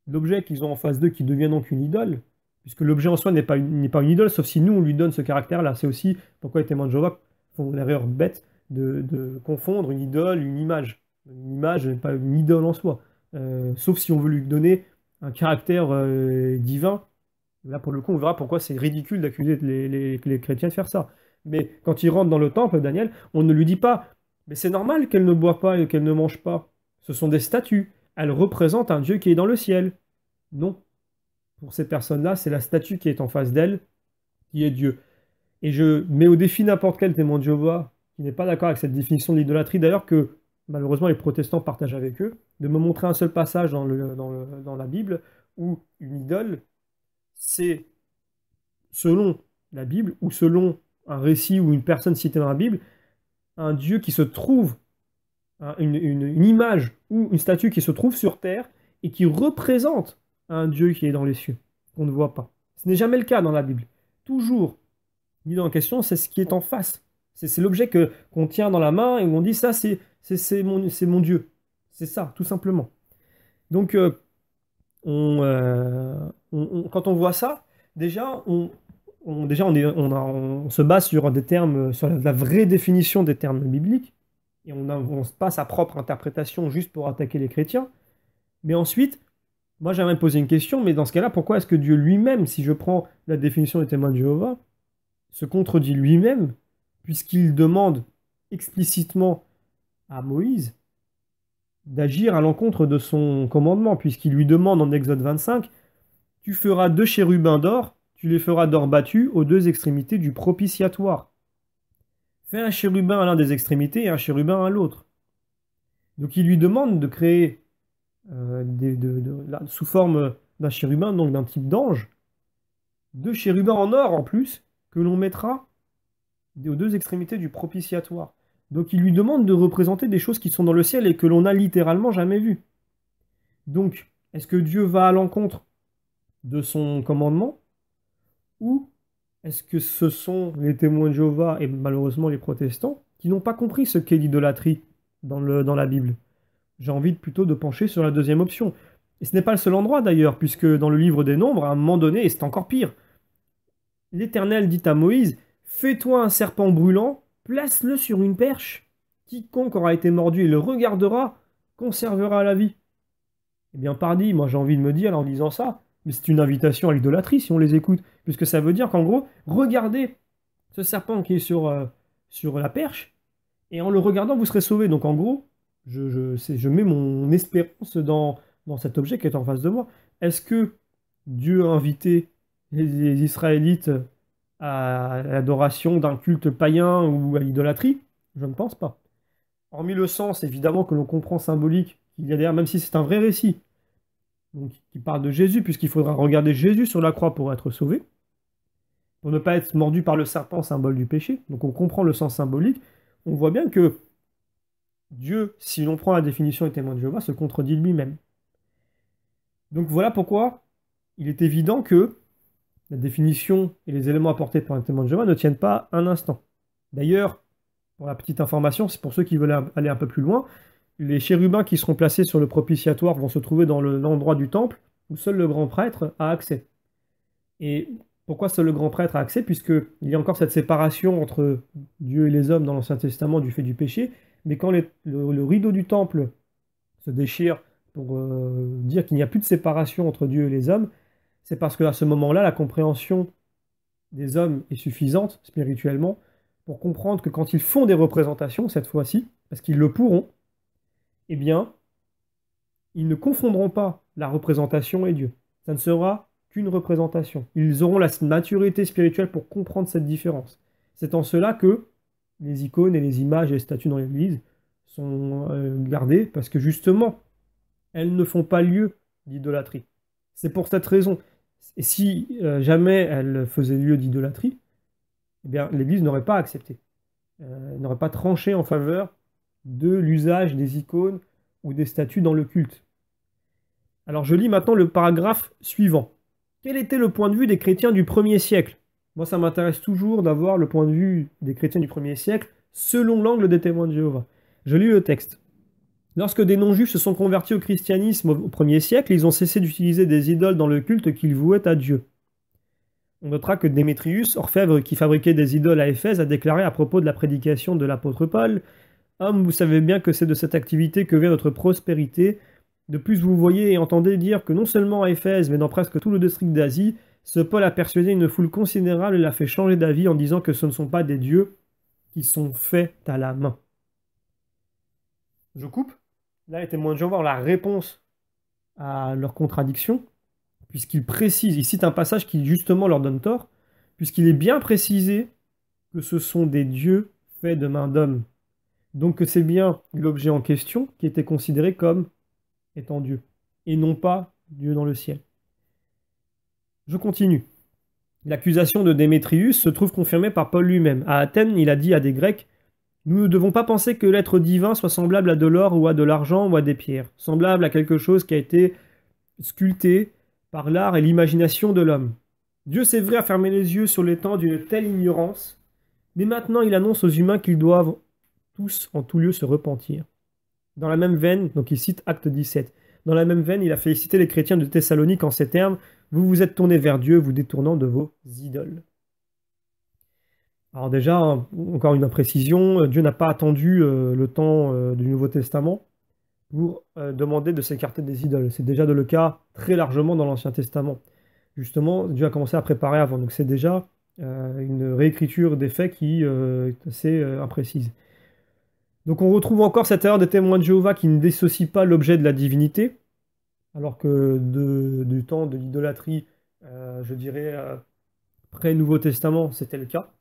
l'objet qu'ils ont en face d'eux qui devient donc une idole, puisque l'objet en soi n'est pas une idole, sauf si nous, on lui donne ce caractère-là. C'est aussi pourquoi les témoins de Jéhovah font l'erreur bête de confondre une idole, une image. Une image n'est pas une idole en soi. Sauf si on veut lui donner un caractère divin. Là, pour le coup, on verra pourquoi c'est ridicule d'accuser les chrétiens de faire ça. Mais quand il rentre dans le temple, Daniel, on ne lui dit pas, mais c'est normal qu'elle ne boive pas et qu'elle ne mange pas. Ce sont des statues. Elles représentent un Dieu qui est dans le ciel. Non. Pour ces personnes-là, c'est la statue qui est en face d'elles qui est Dieu. Et je mets au défi n'importe quel témoin de Jéhovah qui n'est pas d'accord avec cette définition de l'idolâtrie, d'ailleurs que malheureusement les protestants partagent avec eux, de me montrer un seul passage dans la Bible où une idole, c'est selon la Bible ou selon un récit ou une personne citée dans la Bible, un Dieu qui se trouve, une image ou une statue qui se trouve sur terre et qui représente un Dieu qui est dans les cieux, qu'on ne voit pas. Ce n'est jamais le cas dans la Bible. Toujours, l'idée en question, c'est ce qui est en face. C'est l'objet qu'on tient dans la main et où on dit ça, c'est mon Dieu. C'est ça, tout simplement. Donc, quand on voit ça, déjà, on se base sur des termes, sur la vraie définition des termes bibliques, et on se passe sa propre interprétation juste pour attaquer les chrétiens. Mais ensuite, moi j'aimerais poser une question, mais dans ce cas-là, pourquoi est-ce que Dieu lui-même, si je prends la définition des témoins de Jéhovah, se contredit lui-même, puisqu'il demande explicitement à Moïse d'agir à l'encontre de son commandement, puisqu'il lui demande en Exode 25, tu feras 2 chérubins d'or, tu les feras d'or battu aux 2 extrémités du propitiatoire. Fais un chérubin à l'un des extrémités et un chérubin à l'autre. Donc il lui demande de créer sous forme d'un chérubin, donc d'un type d'ange, 2 chérubins en or en plus, que l'on mettra aux 2 extrémités du propitiatoire. Donc il lui demande de représenter des choses qui sont dans le ciel et que l'on n'a littéralement jamais vues. Donc, est-ce que Dieu va à l'encontre de son commandement? Ou est-ce que ce sont les témoins de Jéhovah et malheureusement les protestants qui n'ont pas compris ce qu'est l'idolâtrie dans la Bible? J'ai envie plutôt de pencher sur la deuxième option. Et ce n'est pas le seul endroit d'ailleurs, puisque dans le livre des Nombres, à un moment donné, et c'est encore pire, l'Éternel dit à Moïse, fais-toi un serpent brûlant, place-le sur une perche. Quiconque aura été mordu et le regardera, conservera la vie. Eh bien, pardi, moi j'ai envie de me dire en disant ça, mais c'est une invitation à l'idolâtrie si on les écoute, puisque ça veut dire qu'en gros, regardez ce serpent qui est sur la perche, et en le regardant, vous serez sauvé. Donc en gros, je mets mon espérance dans cet objet qui est en face de moi. Est-ce que Dieu a invité les Israélites à l'adoration d'un culte païen ou à l'idolâtrie? Je ne pense pas. Hormis le sens, évidemment, que l'on comprend symbolique qu'il y a derrière, même si c'est un vrai récit, donc, qui parle de Jésus, puisqu'il faudra regarder Jésus sur la croix pour être sauvé, pour ne pas être mordu par le serpent, symbole du péché. Donc on comprend le sens symbolique. On voit bien que Dieu, si l'on prend la définition des témoins de Jéhovah, se contredit lui-même. Donc voilà pourquoi il est évident que la définition et les éléments apportés par un témoin de Jéhovah ne tiennent pas un instant. D'ailleurs, pour la petite information, c'est pour ceux qui veulent aller un peu plus loin, les chérubins qui seront placés sur le propitiatoire vont se trouver dans l'endroit du temple où seul le grand prêtre a accès. Et pourquoi seul le grand prêtre a accès? Puisqu'il y a encore cette séparation entre Dieu et les hommes dans l'Ancien Testament du fait du péché, mais quand le rideau du temple se déchire pour dire qu'il n'y a plus de séparation entre Dieu et les hommes, c'est parce qu'à ce moment-là, la compréhension des hommes est suffisante spirituellement pour comprendre que quand ils font des représentations, cette fois-ci, parce qu'ils le pourront, eh bien, ils ne confondront pas la représentation et Dieu. Ça ne sera qu'une représentation. Ils auront la maturité spirituelle pour comprendre cette différence. C'est en cela que les icônes et les images et les statues dans l'Église sont gardées, parce que justement, elles ne font pas lieu d'idolâtrie. C'est pour cette raison. Et si jamais elles faisaient lieu d'idolâtrie, eh bien, l'Église n'aurait pas accepté, n'aurait pas tranché en faveur de l'usage des icônes ou des statues dans le culte. Alors je lis maintenant le paragraphe suivant. Quel était le point de vue des chrétiens du 1er siècle? Moi, ça m'intéresse toujours d'avoir le point de vue des chrétiens du 1er siècle selon l'angle des témoins de Jéhovah. Je lis le texte. Lorsque des non-juifs se sont convertis au christianisme au 1er siècle, ils ont cessé d'utiliser des idoles dans le culte qu'ils vouaient à Dieu. On notera que Démétrius, orfèvre qui fabriquait des idoles à Éphèse, a déclaré à propos de la prédication de l'apôtre Paul: « Homme, vous savez bien que c'est de cette activité que vient notre prospérité. De plus, vous voyez et entendez dire que non seulement à Éphèse, mais dans presque tout le district d'Asie, ce Paul a persuadé une foule considérable et l'a fait changer d'avis en disant que ce ne sont pas des dieux qui sont faits à la main. » Je coupe. Là, les témoins de Jéhovah ont la réponse à leur contradiction, puisqu'ils précisent, ils citent un passage qui justement leur donne tort, puisqu'il est bien précisé que ce sont des dieux faits de main d'homme. Donc que c'est bien l'objet en question qui était considéré comme étant Dieu, et non pas Dieu dans le ciel. Je continue. L'accusation de Démétrius se trouve confirmée par Paul lui-même. À Athènes, il a dit à des Grecs: « Nous ne devons pas penser que l'être divin soit semblable à de l'or ou à de l'argent ou à des pierres, semblable à quelque chose qui a été sculpté par l'art et l'imagination de l'homme. Dieu, c'est vrai, a fermé les yeux sur l'étang d'une telle ignorance, mais maintenant il annonce aux humains qu'ils doivent tous en tout lieu se repentir. » Dans la même veine, donc il cite Acte 17, dans la même veine, il a félicité les chrétiens de Thessalonique en ces termes: « Vous vous êtes tournés vers Dieu, vous détournant de vos idoles. » Alors déjà, encore une imprécision, Dieu n'a pas attendu le temps du Nouveau Testament pour demander de s'écarter des idoles. C'est déjà le cas très largement dans l'Ancien Testament. Justement, Dieu a commencé à préparer avant, donc c'est déjà une réécriture des faits qui est assez imprécise. Donc on retrouve encore cette erreur des témoins de Jéhovah qui ne dissocie pas l'objet de la divinité, alors que du temps de l'idolâtrie, je dirais, pré-Nouveau Testament, c'était le cas.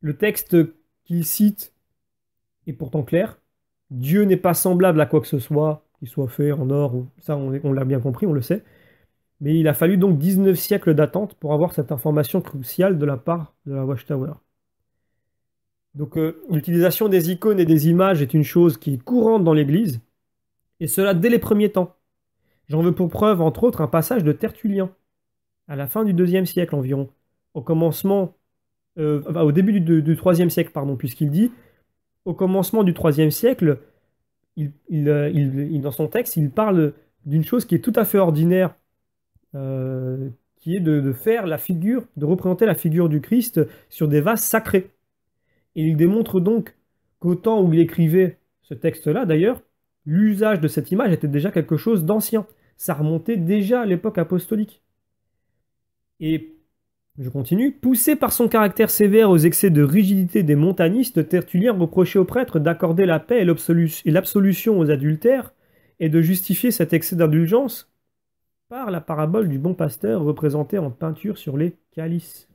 Le texte qu'il cite est pourtant clair. Dieu n'est pas semblable à quoi que ce soit, qu'il soit fait en or, ou ça on l'a bien compris, on le sait. Mais il a fallu donc 19 siècles d'attente pour avoir cette information cruciale de la part de la Watchtower. Donc l'utilisation des icônes et des images est une chose qui est courante dans l'Église, et cela dès les premiers temps. J'en veux pour preuve, entre autres, un passage de Tertullien, à la fin du IIe siècle environ, au début du IIIe siècle, pardon, puisqu'il dit, au commencement du IIIe siècle, dans son texte, il parle d'une chose qui est tout à fait ordinaire, qui est de faire la figure, de représenter la figure du Christ sur des vases sacrés. Et il démontre donc qu'au temps où il écrivait ce texte-là, d'ailleurs, l'usage de cette image était déjà quelque chose d'ancien. Ça remontait déjà à l'époque apostolique. Et je continue. Poussé par son caractère sévère aux excès de rigidité des montanistes, Tertullien reprochait aux prêtres d'accorder la paix et l'absolution aux adultères et de justifier cet excès d'indulgence par la parabole du bon pasteur représentée en peinture sur les calices.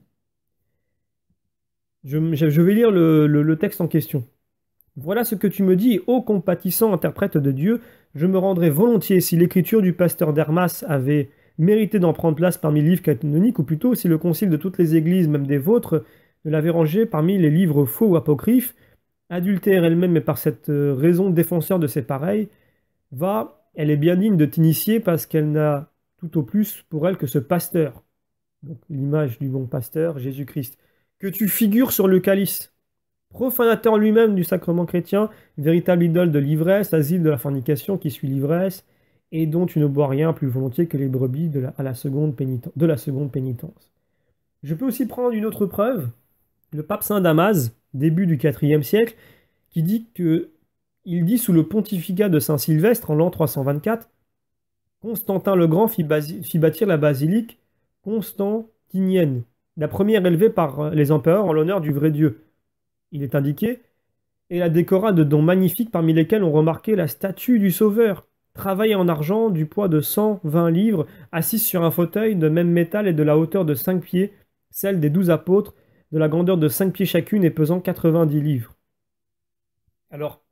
Je vais lire le texte en question. « Voilà ce que tu me dis, ô compatissant interprète de Dieu, je me rendrais volontiers si l'écriture du pasteur d'Hermas avait mérité d'en prendre place parmi les livres canoniques, ou plutôt si le concile de toutes les églises, même des vôtres, ne l'avait rangé parmi les livres faux ou apocryphes, adultère elle-même et par cette raison défenseur de ses pareils, elle est bien digne de t'initier parce qu'elle n'a tout au plus pour elle que ce pasteur. » Donc l'image du bon pasteur, Jésus-Christ. « Que tu figures sur le calice. Profanateur lui-même du sacrement chrétien, véritable idole de l'ivresse, asile de la fornication qui suit l'ivresse, et dont tu ne bois rien plus volontiers que les brebis de la seconde pénitence. » Je peux aussi prendre une autre preuve, le pape Saint Damas, début du IVe siècle, qui dit sous le pontificat de Saint Sylvestre en l'an 324, Constantin le Grand fit bâtir la basilique constantinienne, La première élevée par les empereurs en l'honneur du vrai Dieu. Il est indiqué, et la décora de dons magnifiques parmi lesquels on remarquait la statue du Sauveur, travaillée en argent du poids de 120 livres, assise sur un fauteuil de même métal et de la hauteur de 5 pieds, celle des 12 apôtres, de la grandeur de 5 pieds chacune et pesant 90 livres. Alors,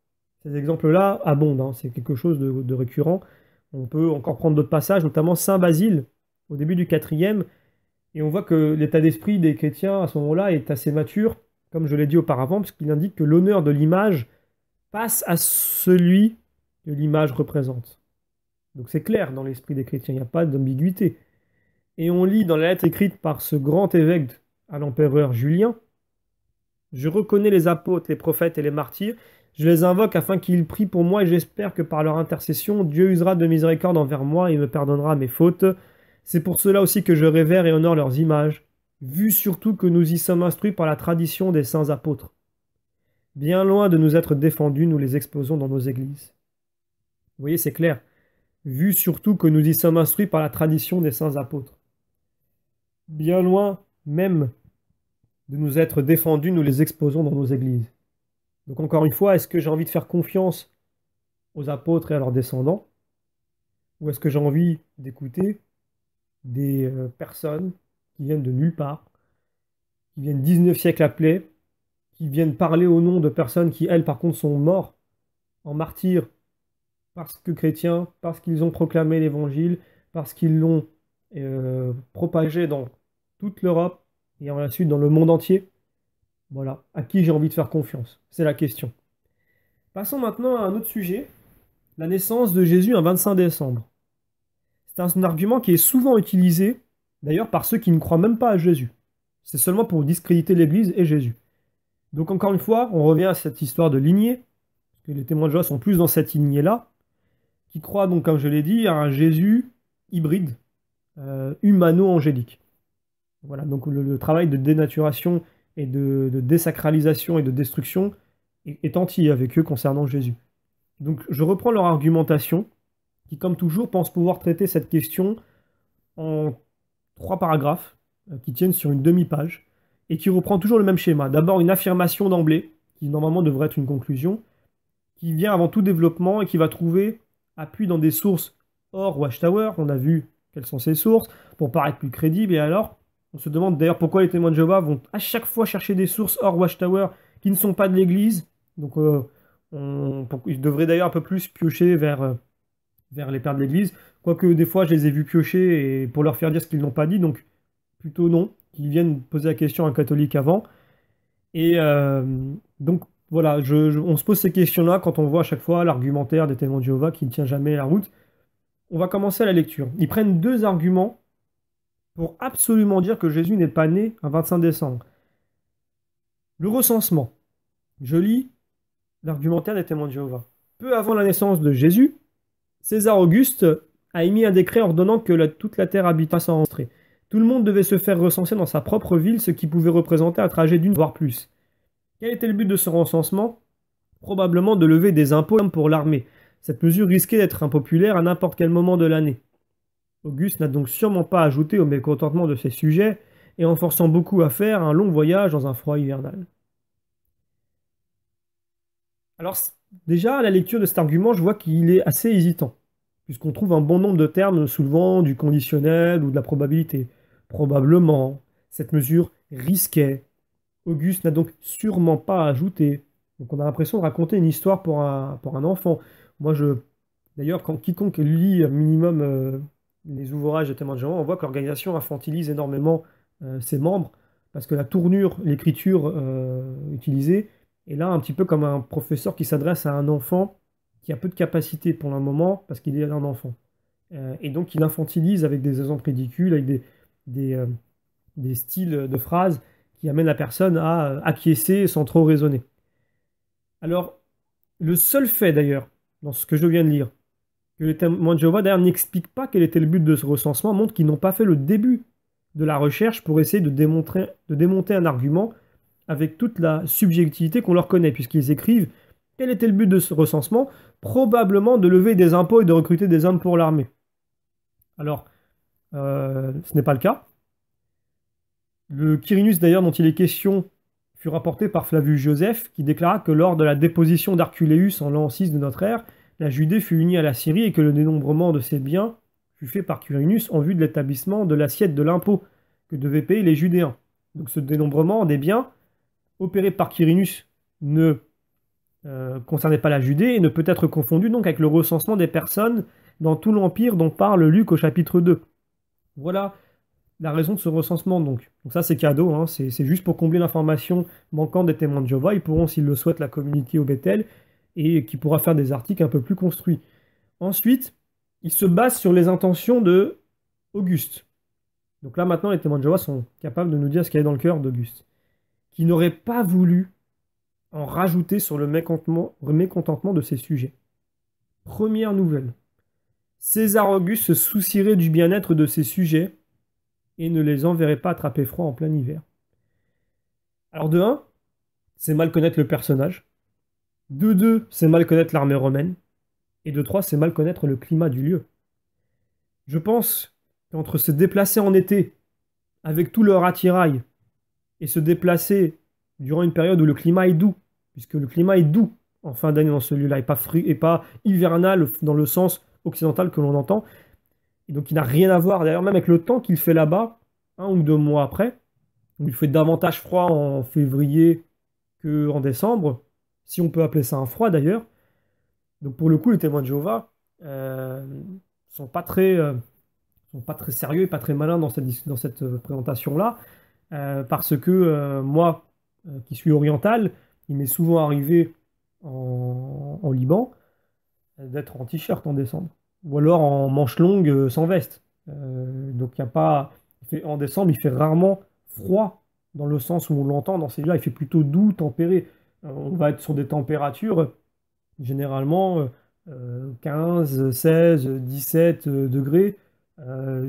ces exemples-là abondent, hein, c'est quelque chose de récurrent. On peut encore prendre d'autres passages, notamment Saint Basile, au début du IVe, et on voit que l'état d'esprit des chrétiens à ce moment-là est assez mature, comme je l'ai dit auparavant, puisqu'il indique que l'honneur de l'image passe à celui que l'image représente. Donc c'est clair dans l'esprit des chrétiens, il n'y a pas d'ambiguïté. Et on lit dans la lettre écrite par ce grand évêque à l'empereur Julien, je reconnais les apôtres, les prophètes et les martyrs, je les invoque afin qu'ils prient pour moi et j'espère que par leur intercession, Dieu usera de miséricorde envers moi et me pardonnera mes fautes. C'est pour cela aussi que je révère et honore leurs images, vu surtout que nous y sommes instruits par la tradition des saints apôtres. Bien loin de nous être défendus, nous les exposons dans nos églises. Vous voyez, c'est clair. Vu surtout que nous y sommes instruits par la tradition des saints apôtres. Bien loin même de nous être défendus, nous les exposons dans nos églises. Donc encore une fois, est-ce que j'ai envie de faire confiance aux apôtres et à leurs descendants? Ou est-ce que j'ai envie d'écouter des personnes qui viennent de nulle part, qui viennent 19 siècles après, qui viennent parler au nom de personnes qui, elles, par contre, sont mortes en martyrs parce que chrétiens, parce qu'ils ont proclamé l'évangile, parce qu'ils l'ont propagé dans toute l'Europe et ensuite dans le monde entier. Voilà, à qui j'ai envie de faire confiance? C'est la question. Passons maintenant à un autre sujet, la naissance de Jésus un 25 décembre. C'est un argument qui est souvent utilisé, d'ailleurs, par ceux qui ne croient même pas à Jésus. C'est seulement pour discréditer l'Église et Jésus. Donc encore une fois, on revient à cette histoire de lignée, parce que les témoins de Jéhovah sont plus dans cette lignée-là, qui croient donc, comme je l'ai dit, à un Jésus hybride, humano-angélique. Voilà, donc le travail de dénaturation et de désacralisation et de destruction est entier avec eux concernant Jésus. Donc je reprends leur argumentation, qui comme toujours pense pouvoir traiter cette question en 3 paragraphes, qui tiennent sur une demi-page, et qui reprend toujours le même schéma. D'abord une affirmation d'emblée, qui normalement devrait être une conclusion, qui vient avant tout développement et qui va trouver appui dans des sources hors Watchtower. On a vu quelles sont ces sources, pour paraître plus crédible, et alors on se demande d'ailleurs pourquoi les témoins de Jéhovah vont à chaque fois chercher des sources hors Watchtower qui ne sont pas de l'Église. Donc ils devraient d'ailleurs un peu plus piocher vers les pères de l'Église, quoique des fois je les ai vus piocher et pour leur faire dire ce qu'ils n'ont pas dit, donc plutôt non, qu'ils viennent poser la question à un catholique avant. Et donc voilà, on se pose ces questions-là quand on voit à chaque fois l'argumentaire des témoins de Jéhovah qui ne tient jamais la route. On va commencer la lecture. Ils prennent 2 arguments pour absolument dire que Jésus n'est pas né un 25 décembre. Le recensement. Je lis l'argumentaire des témoins de Jéhovah. Peu avant la naissance de Jésus, César Auguste a émis un décret ordonnant que toute la terre habitât sans rentrer. Tout le monde devait se faire recenser dans sa propre ville, ce qui pouvait représenter un trajet d'une voire plus. Quel était le but de ce recensement? Probablement de lever des impôts pour l'armée. Cette mesure risquait d'être impopulaire à n'importe quel moment de l'année. Auguste n'a donc sûrement pas ajouté au mécontentement de ses sujets et en forçant beaucoup à faire un long voyage dans un froid hivernal. Alors déjà, à la lecture de cet argument, je vois qu'il est assez hésitant, puisqu'on trouve un bon nombre de termes soulevant du conditionnel ou de la probabilité. Probablement, cette mesure risquait. Auguste n'a donc sûrement pas ajouté. Donc on a l'impression de raconter une histoire pour un enfant. D'ailleurs, quand quiconque lit un minimum les ouvrages de témoins de Jéhovah, on voit que l'organisation infantilise énormément ses membres, parce que la tournure, l'écriture utilisée, est là un petit peu comme un professeur qui s'adresse à un enfant qui a peu de capacité pour le moment, parce qu'il est un enfant. Et donc il infantilise avec des exemples ridicules, avec des styles de phrases qui amènent la personne à acquiescer sans trop raisonner. Alors, le seul fait d'ailleurs, dans ce que je viens de lire, que les témoins de Jéhovah d'ailleurs n'expliquent pas quel était le but de ce recensement, montre qu'ils n'ont pas fait le début de la recherche pour essayer de démonter un argument avec toute la subjectivité qu'on leur connaît, puisqu'ils écrivent quel était le but de ce recensement, probablement de lever des impôts et de recruter des hommes pour l'armée. Alors, ce n'est pas le cas. Le Quirinus d'ailleurs dont il est question fut rapporté par Flavius Joseph, qui déclara que lors de la déposition d'Arculéus en l'an 6 de notre ère, la Judée fut unie à la Syrie et que le dénombrement de ses biens fut fait par Quirinus en vue de l'établissement de l'assiette de l'impôt que devaient payer les Judéens. Donc ce dénombrement des biens opéré par Quirinus ne concernait pas la Judée et ne peut être confondu donc avec le recensement des personnes dans tout l'Empire dont parle Luc au chapitre 2. Voilà la raison de ce recensement donc. Donc ça c'est cadeau, hein, c'est juste pour combler l'information manquante des témoins de Jéhovah. Ils pourront, s'ils le souhaitent, la communiquer au Bethel et qui pourra faire des articles un peu plus construits. Ensuite, il se base sur les intentions de Auguste. Donc là maintenant les témoins de Jéhovah sont capables de nous dire ce qu'il y a dans le cœur d'Auguste, qui n'aurait pas voulu en rajouter sur le mécontentement de ses sujets. Première nouvelle. César Auguste se soucierait du bien-être de ses sujets et ne les enverrait pas attraper froid en plein hiver. Alors de 1, c'est mal connaître le personnage. De 2, c'est mal connaître l'armée romaine. Et de 3, c'est mal connaître le climat du lieu. Je pense qu'entre se déplacer en été avec tout leur attirail et se déplacer durant une période où le climat est doux, puisque le climat est doux en fin d'année dans ce lieu-là, et pas hivernal dans le sens occidental que l'on entend, et donc il n'a rien à voir d'ailleurs même avec le temps qu'il fait là-bas, 1 ou 2 mois après, où il fait davantage froid en février qu'en décembre, si on peut appeler ça un froid d'ailleurs. Donc pour le coup, les témoins de Jéhovah sont pas très sérieux et pas très malins dans cette présentation-là, parce que moi, qui suis oriental, il m'est souvent arrivé en Liban d'être en t-shirt en décembre, ou alors en manches longues sans veste. Donc il y a pas, en décembre, il fait rarement froid dans le sens où on l'entend dans ces lieux-là, il fait plutôt doux, tempéré. On va être sur des températures généralement 15, 16, 17 degrés.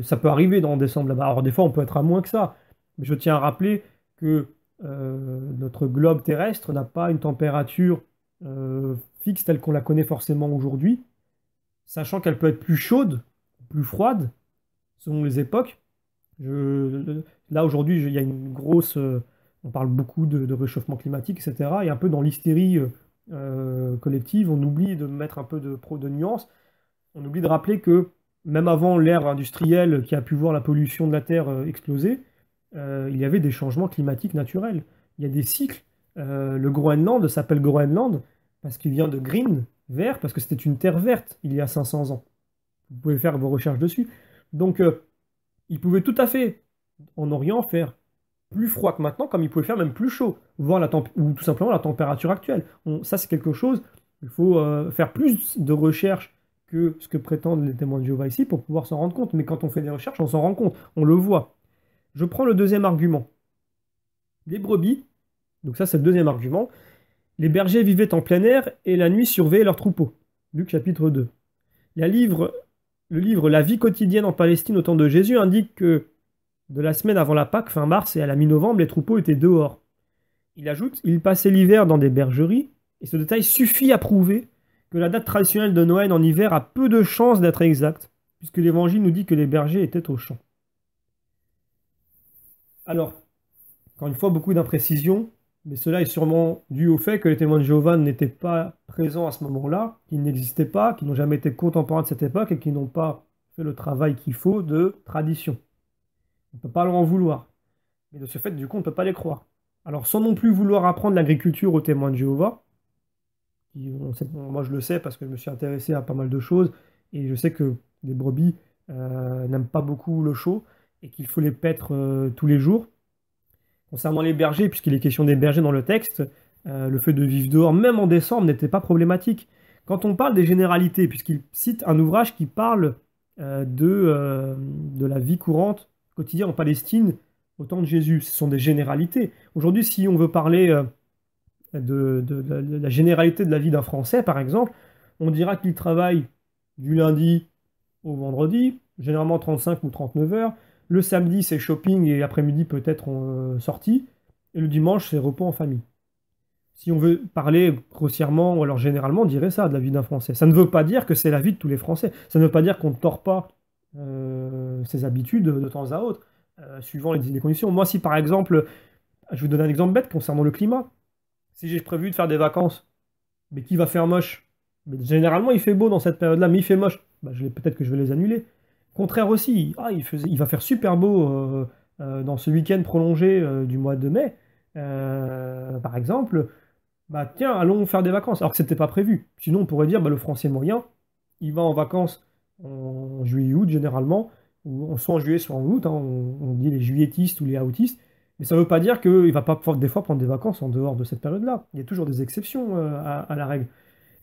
Ça peut arriver dans décembre là-bas. Alors des fois, on peut être à moins que ça. Mais je tiens à rappeler que notre globe terrestre n'a pas une température fixe telle qu'on la connaît forcément aujourd'hui, sachant qu'elle peut être plus chaude, plus froide, selon les époques. Là, aujourd'hui, il y a une grosse... on parle beaucoup de réchauffement climatique, etc. Et un peu dans l'hystérie collective, on oublie de mettre un peu de nuances. On oublie de rappeler que même avant l'ère industrielle qui a pu voir la pollution de la Terre exploser, il y avait des changements climatiques naturels. Il y a des cycles. Le Groenland s'appelle Groenland parce qu'il vient de green, vert, parce que c'était une terre verte il y a 500 ans. Vous pouvez faire vos recherches dessus. Donc, il pouvait tout à fait, en Orient, faire plus froid que maintenant, comme il pouvait faire même plus chaud, voire ou tout simplement la température actuelle. Ça, c'est quelque chose, il faut faire plus de recherches que ce que prétendent les témoins de Jéhovah ici pour pouvoir s'en rendre compte. Mais quand on fait des recherches, on s'en rend compte, on le voit. Je prends le deuxième argument. Les brebis, donc ça c'est le deuxième argument, les bergers vivaient en plein air et la nuit surveillaient leurs troupeaux. Luc chapitre 2. Le livre La vie quotidienne en Palestine au temps de Jésus indique que de la semaine avant la Pâque, fin mars, et à la mi-novembre, les troupeaux étaient dehors. Il ajoute, ils passaient l'hiver dans des bergeries, et ce détail suffit à prouver que la date traditionnelle de Noël en hiver a peu de chances d'être exacte, puisque l'Évangile nous dit que les bergers étaient aux champs. Alors, encore une fois, beaucoup d'imprécisions, mais cela est sûrement dû au fait que les témoins de Jéhovah n'étaient pas présents à ce moment-là, qu'ils n'existaient pas, qu'ils n'ont jamais été contemporains de cette époque et qu'ils n'ont pas fait le travail qu'il faut de tradition. On ne peut pas leur en vouloir. Mais de ce fait, du coup, on ne peut pas les croire. Alors, sans non plus vouloir apprendre l'agriculture aux témoins de Jéhovah, moi je le sais parce que je me suis intéressé à pas mal de choses, et je sais que les brebis n'aiment pas beaucoup le chaud, et qu'il faut les paître tous les jours. Concernant les bergers, puisqu'il est question des bergers dans le texte, le fait de vivre dehors, même en décembre, n'était pas problématique. Quand on parle des généralités, puisqu'il cite un ouvrage qui parle de la vie courante quotidienne en Palestine au temps de Jésus, ce sont des généralités. Aujourd'hui, si on veut parler de la généralité de la vie d'un Français, par exemple, on dira qu'il travaille du lundi au vendredi, généralement 35 ou 39 heures. Le samedi, c'est shopping et après-midi peut-être sortie. Et le dimanche, c'est repos en famille. Si on veut parler grossièrement, ou alors généralement, on dirait ça de la vie d'un Français. Ça ne veut pas dire que c'est la vie de tous les Français. Ça ne veut pas dire qu'on ne tord pas ses habitudes de temps à autre. suivant les conditions. Moi, si par exemple, je vais vous donner un exemple bête concernant le climat. Si j'ai prévu de faire des vacances, mais qu'il va faire moche, mais généralement il fait beau dans cette période-là, mais il fait moche, bah, peut-être que je vais les annuler. Contraire aussi, il va faire super beau dans ce week-end prolongé du mois de mai, par exemple, bah tiens, allons faire des vacances, alors que c'était pas prévu. Sinon, on pourrait dire, bah, le français moyen, il va en vacances en juillet-août généralement, ou soit en juillet, soit en août, hein, on dit les juilletistes ou les autistes, mais ça ne veut pas dire qu'il ne va pas des fois prendre des vacances en dehors de cette période-là. Il y a toujours des exceptions à la règle.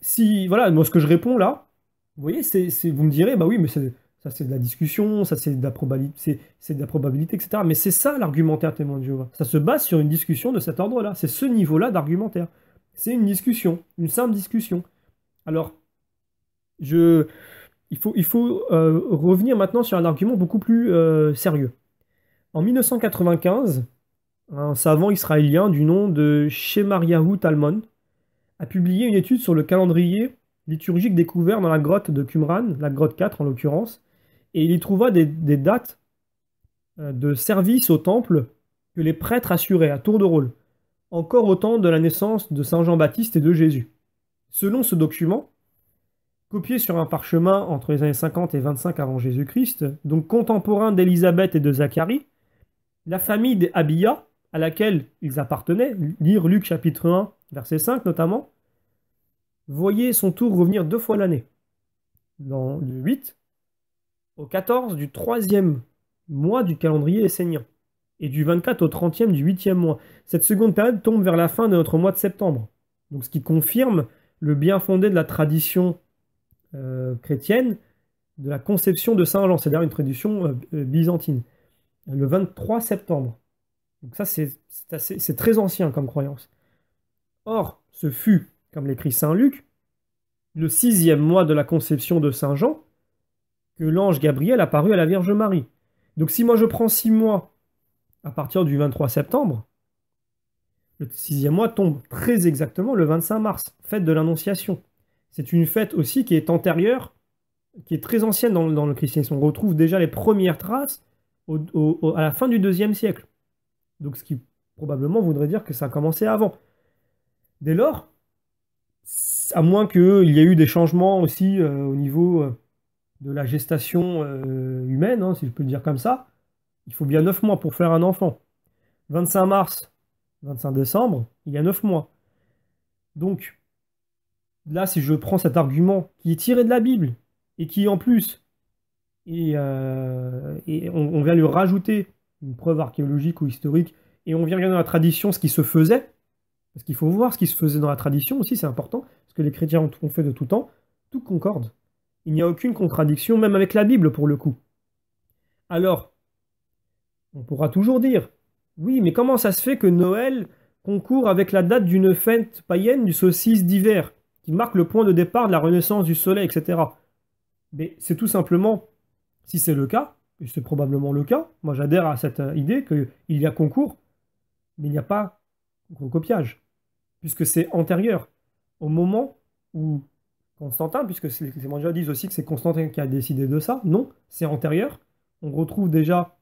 Si, voilà, moi ce que je réponds là, vous voyez, vous me direz, bah oui, mais ça c'est de la discussion, ça c'est de la probabilité, c'est de la probabilité, etc. Mais c'est ça l'argumentaire témoin de Jéhovah. Ça se base sur une discussion de cet ordre-là. C'est ce niveau-là d'argumentaire. C'est une discussion, une simple discussion. Alors, je, il faut revenir maintenant sur un argument beaucoup plus sérieux. En 1995, un savant israélien du nom de Shemariahu Talmon a publié une étude sur le calendrier liturgique découvert dans la grotte de Qumran, la grotte 4 en l'occurrence, et il y trouva des dates de service au temple que les prêtres assuraient à tour de rôle, encore au temps de la naissance de Saint Jean-Baptiste et de Jésus. Selon ce document, copié sur un parchemin entre les années 50 et 25 avant Jésus-Christ, donc contemporain d'Élisabeth et de Zacharie, la famille des Abia, à laquelle ils appartenaient, lire Luc chapitre 1, verset 5 notamment, voyait son tour revenir 2 fois l'année, dans le 8 au 14 du 3e mois du calendrier essénien, et du 24 au 30e du 8e mois. Cette seconde période tombe vers la fin de notre mois de septembre, donc ce qui confirme le bien fondé de la tradition chrétienne de la conception de Saint Jean, c'est-à-dire une tradition byzantine, le 23 septembre. Donc ça, c'est très ancien comme croyance. Or, ce fut, comme l'écrit Saint Luc, le 6e mois de la conception de Saint Jean, que l'ange Gabriel apparut à la Vierge Marie. Donc si moi je prends 6 mois à partir du 23 septembre, le 6e mois tombe très exactement le 25 mars, fête de l'Annonciation. C'est une fête aussi qui est antérieure, qui est très ancienne dans le christianisme. On retrouve déjà les premières traces à la fin du 2e siècle. Donc ce qui probablement voudrait dire que ça a commencé avant. Dès lors, à moins qu'il y ait eu des changements aussi au niveau de la gestation humaine, hein, si je peux le dire comme ça, il faut bien 9 mois pour faire un enfant. 25 mars, 25 décembre, il y a 9 mois. Donc, là, si je prends cet argument qui est tiré de la Bible, et qui en plus, et on vient lui rajouter une preuve archéologique ou historique, et on vient regarder dans la tradition ce qui se faisait, parce qu'il faut voir ce qui se faisait dans la tradition aussi, c'est important, ce que les chrétiens ont fait de tout temps, tout concorde. Il n'y a aucune contradiction, même avec la Bible pour le coup. Alors, on pourra toujours dire, oui, mais comment ça se fait que Noël concourt avec la date d'une fête païenne du solstice d'hiver, qui marque le point de départ de la renaissance du soleil, etc. Mais c'est tout simplement, si c'est le cas, et c'est probablement le cas, moi j'adhère à cette idée qu'il y a concours, mais il n'y a pas recopiage, puisque c'est antérieur au moment où Constantin, puisque les évangélistes disent aussi que c'est Constantin qui a décidé de ça, non, c'est antérieur. On retrouve déjà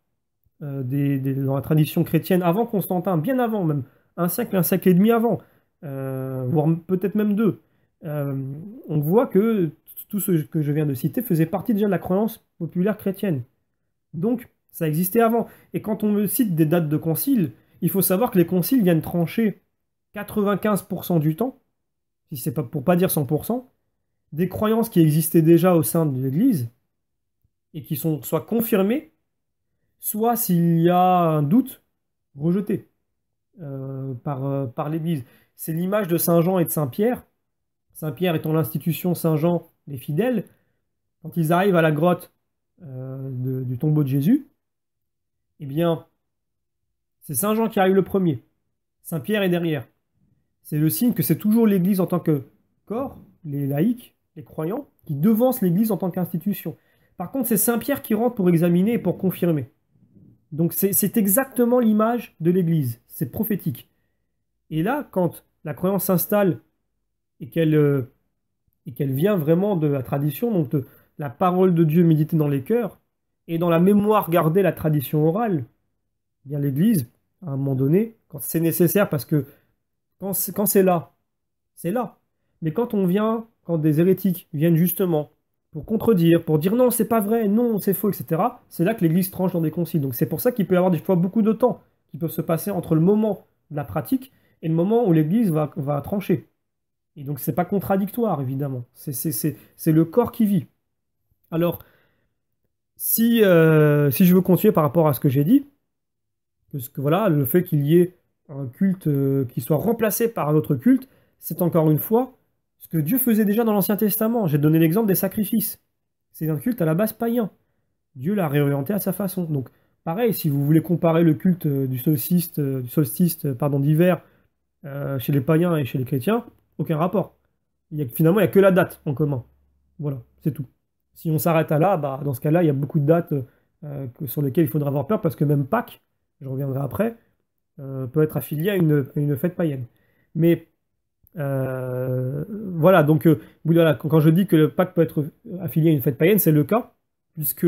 dans la tradition chrétienne avant Constantin, bien avant même, un siècle et demi avant, voire peut-être même deux. On voit que tout ce que je viens de citer faisait partie déjà de la croyance populaire chrétienne. Donc, ça existait avant. Et quand on me cite des dates de concile, il faut savoir que les conciles viennent trancher 95% du temps, si c'est pas pour pas dire 100%, des croyances qui existaient déjà au sein de l'Église et qui sont soit confirmées, soit s'il y a un doute, rejetées par l'Église. C'est l'image de Saint Jean et de Saint Pierre. Saint Pierre étant l'institution, Saint Jean les fidèles. Quand ils arrivent à la grotte du tombeau de Jésus, eh bien, c'est Saint Jean qui arrive le premier. Saint Pierre est derrière. C'est le signe que c'est toujours l'Église en tant que corps, les laïcs, les croyants, qui devancent l'Église en tant qu'institution. Par contre, c'est Saint Pierre qui rentre pour examiner et pour confirmer. Donc c'est exactement l'image de l'Église. C'est prophétique. Et là, quand la croyance s'installe et qu'elle vient vraiment de la tradition, donc de la parole de Dieu méditée dans les cœurs, et dans la mémoire gardée la tradition orale, bien l'Église, à un moment donné, quand c'est nécessaire, parce que quand c'est là, c'est là. Mais quand des hérétiques viennent justement pour contredire, pour dire non, c'est pas vrai, non, c'est faux, etc., c'est là que l'Église tranche dans des conciles. Donc c'est pour ça qu'il peut y avoir des fois beaucoup de temps qui peuvent se passer entre le moment de la pratique et le moment où l'Église va trancher. Et donc c'est pas contradictoire, évidemment. C'est le corps qui vit. Alors, si je veux continuer par rapport à ce que j'ai dit, parce que voilà, le fait qu'il y ait un culte qui soit remplacé par un autre culte, c'est encore une fois ce que Dieu faisait déjà dans l'Ancien Testament. J'ai donné l'exemple des sacrifices. C'est un culte à la base païen. Dieu l'a réorienté à sa façon. Donc, pareil, si vous voulez comparer le culte du solstice d'hiver chez les païens et chez les chrétiens, aucun rapport. Finalement, il n'y a que la date en commun. Voilà, c'est tout. Si on s'arrête à là, bah, dans ce cas-là, il y a beaucoup de dates sur lesquelles il faudra avoir peur parce que même Pâques, je reviendrai après, peut être affilié à une fête païenne. Mais voilà, donc oui, voilà, quand je dis que le Pâques peut être affilié à une fête païenne, c'est le cas, puisque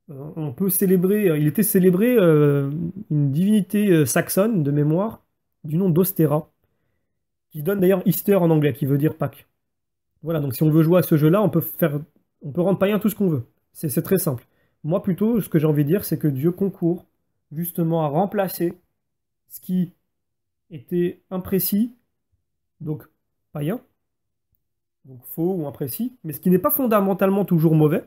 on peut célébrer, il était célébré une divinité saxonne de mémoire du nom d'Ostera, qui donne d'ailleurs Easter en anglais, qui veut dire Pâques. Voilà, donc si on veut jouer à ce jeu-là, on peut rendre païen tout ce qu'on veut. C'est très simple. Moi, plutôt, ce que j'ai envie de dire, c'est que Dieu concourt justement à remplacer ce qui était imprécis, donc païen, donc faux ou imprécis, mais ce qui n'est pas fondamentalement toujours mauvais,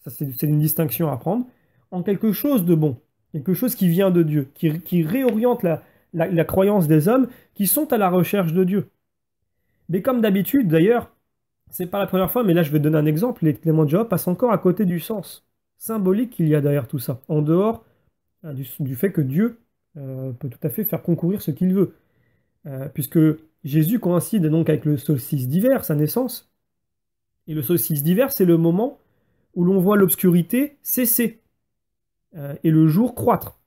ça c'est une distinction à prendre, en quelque chose de bon, quelque chose qui vient de Dieu, qui réoriente la croyance des hommes qui sont à la recherche de Dieu. Mais comme d'habitude, d'ailleurs, c'est pas la première fois, mais là je vais donner un exemple. Les témoins de Jéhovah passent encore à côté du sens symbolique qu'il y a derrière tout ça, en dehors du fait que Dieu peut tout à fait faire concourir ce qu'il veut. Puisque Jésus coïncide donc avec le solstice d'hiver, sa naissance, et le solstice d'hiver, c'est le moment où l'on voit l'obscurité cesser et le jour croître.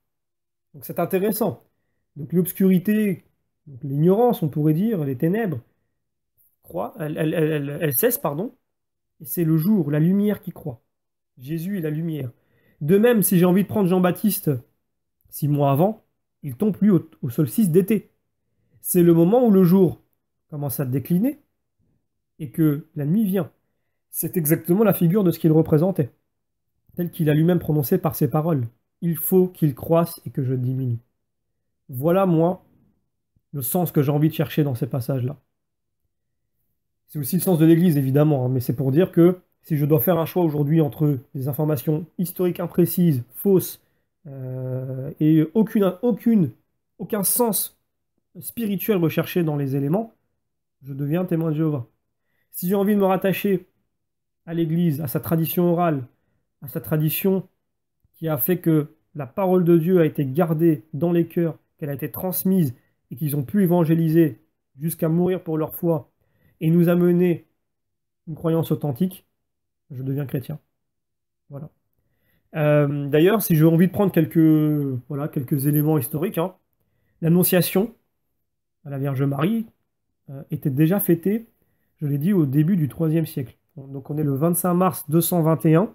Donc c'est intéressant. Donc l'obscurité, donc l'ignorance, on pourrait dire, les ténèbres, elles cessent, pardon, et c'est le jour, la lumière qui croît. Jésus est la lumière. De même, si j'ai envie de prendre Jean-Baptiste 6 mois avant, il tombe lui au solstice d'été. C'est le moment où le jour commence à décliner et que la nuit vient. C'est exactement la figure de ce qu'il représentait, tel qu'il a lui-même prononcé par ses paroles. Il faut qu'il croisse et que je diminue. Voilà, moi, le sens que j'ai envie de chercher dans ces passages-là. C'est aussi le sens de l'Église, évidemment, hein, mais c'est pour dire que si je dois faire un choix aujourd'hui entre des informations historiques imprécises, fausses, et aucun sens spirituel recherché dans les éléments, je deviens témoin de Jéhovah. Si j'ai envie de me rattacher à l'Église, à sa tradition orale, à sa tradition qui a fait que la parole de Dieu a été gardée dans les cœurs, qu'elle a été transmise et qu'ils ont pu évangéliser jusqu'à mourir pour leur foi et nous amener une croyance authentique, je deviens chrétien. Voilà. D'ailleurs, si j'ai envie de prendre quelques éléments historiques, hein, l'Annonciation à la Vierge Marie était déjà fêtée, je l'ai dit, au début du IIIe siècle. Donc on est le 25 mars 221,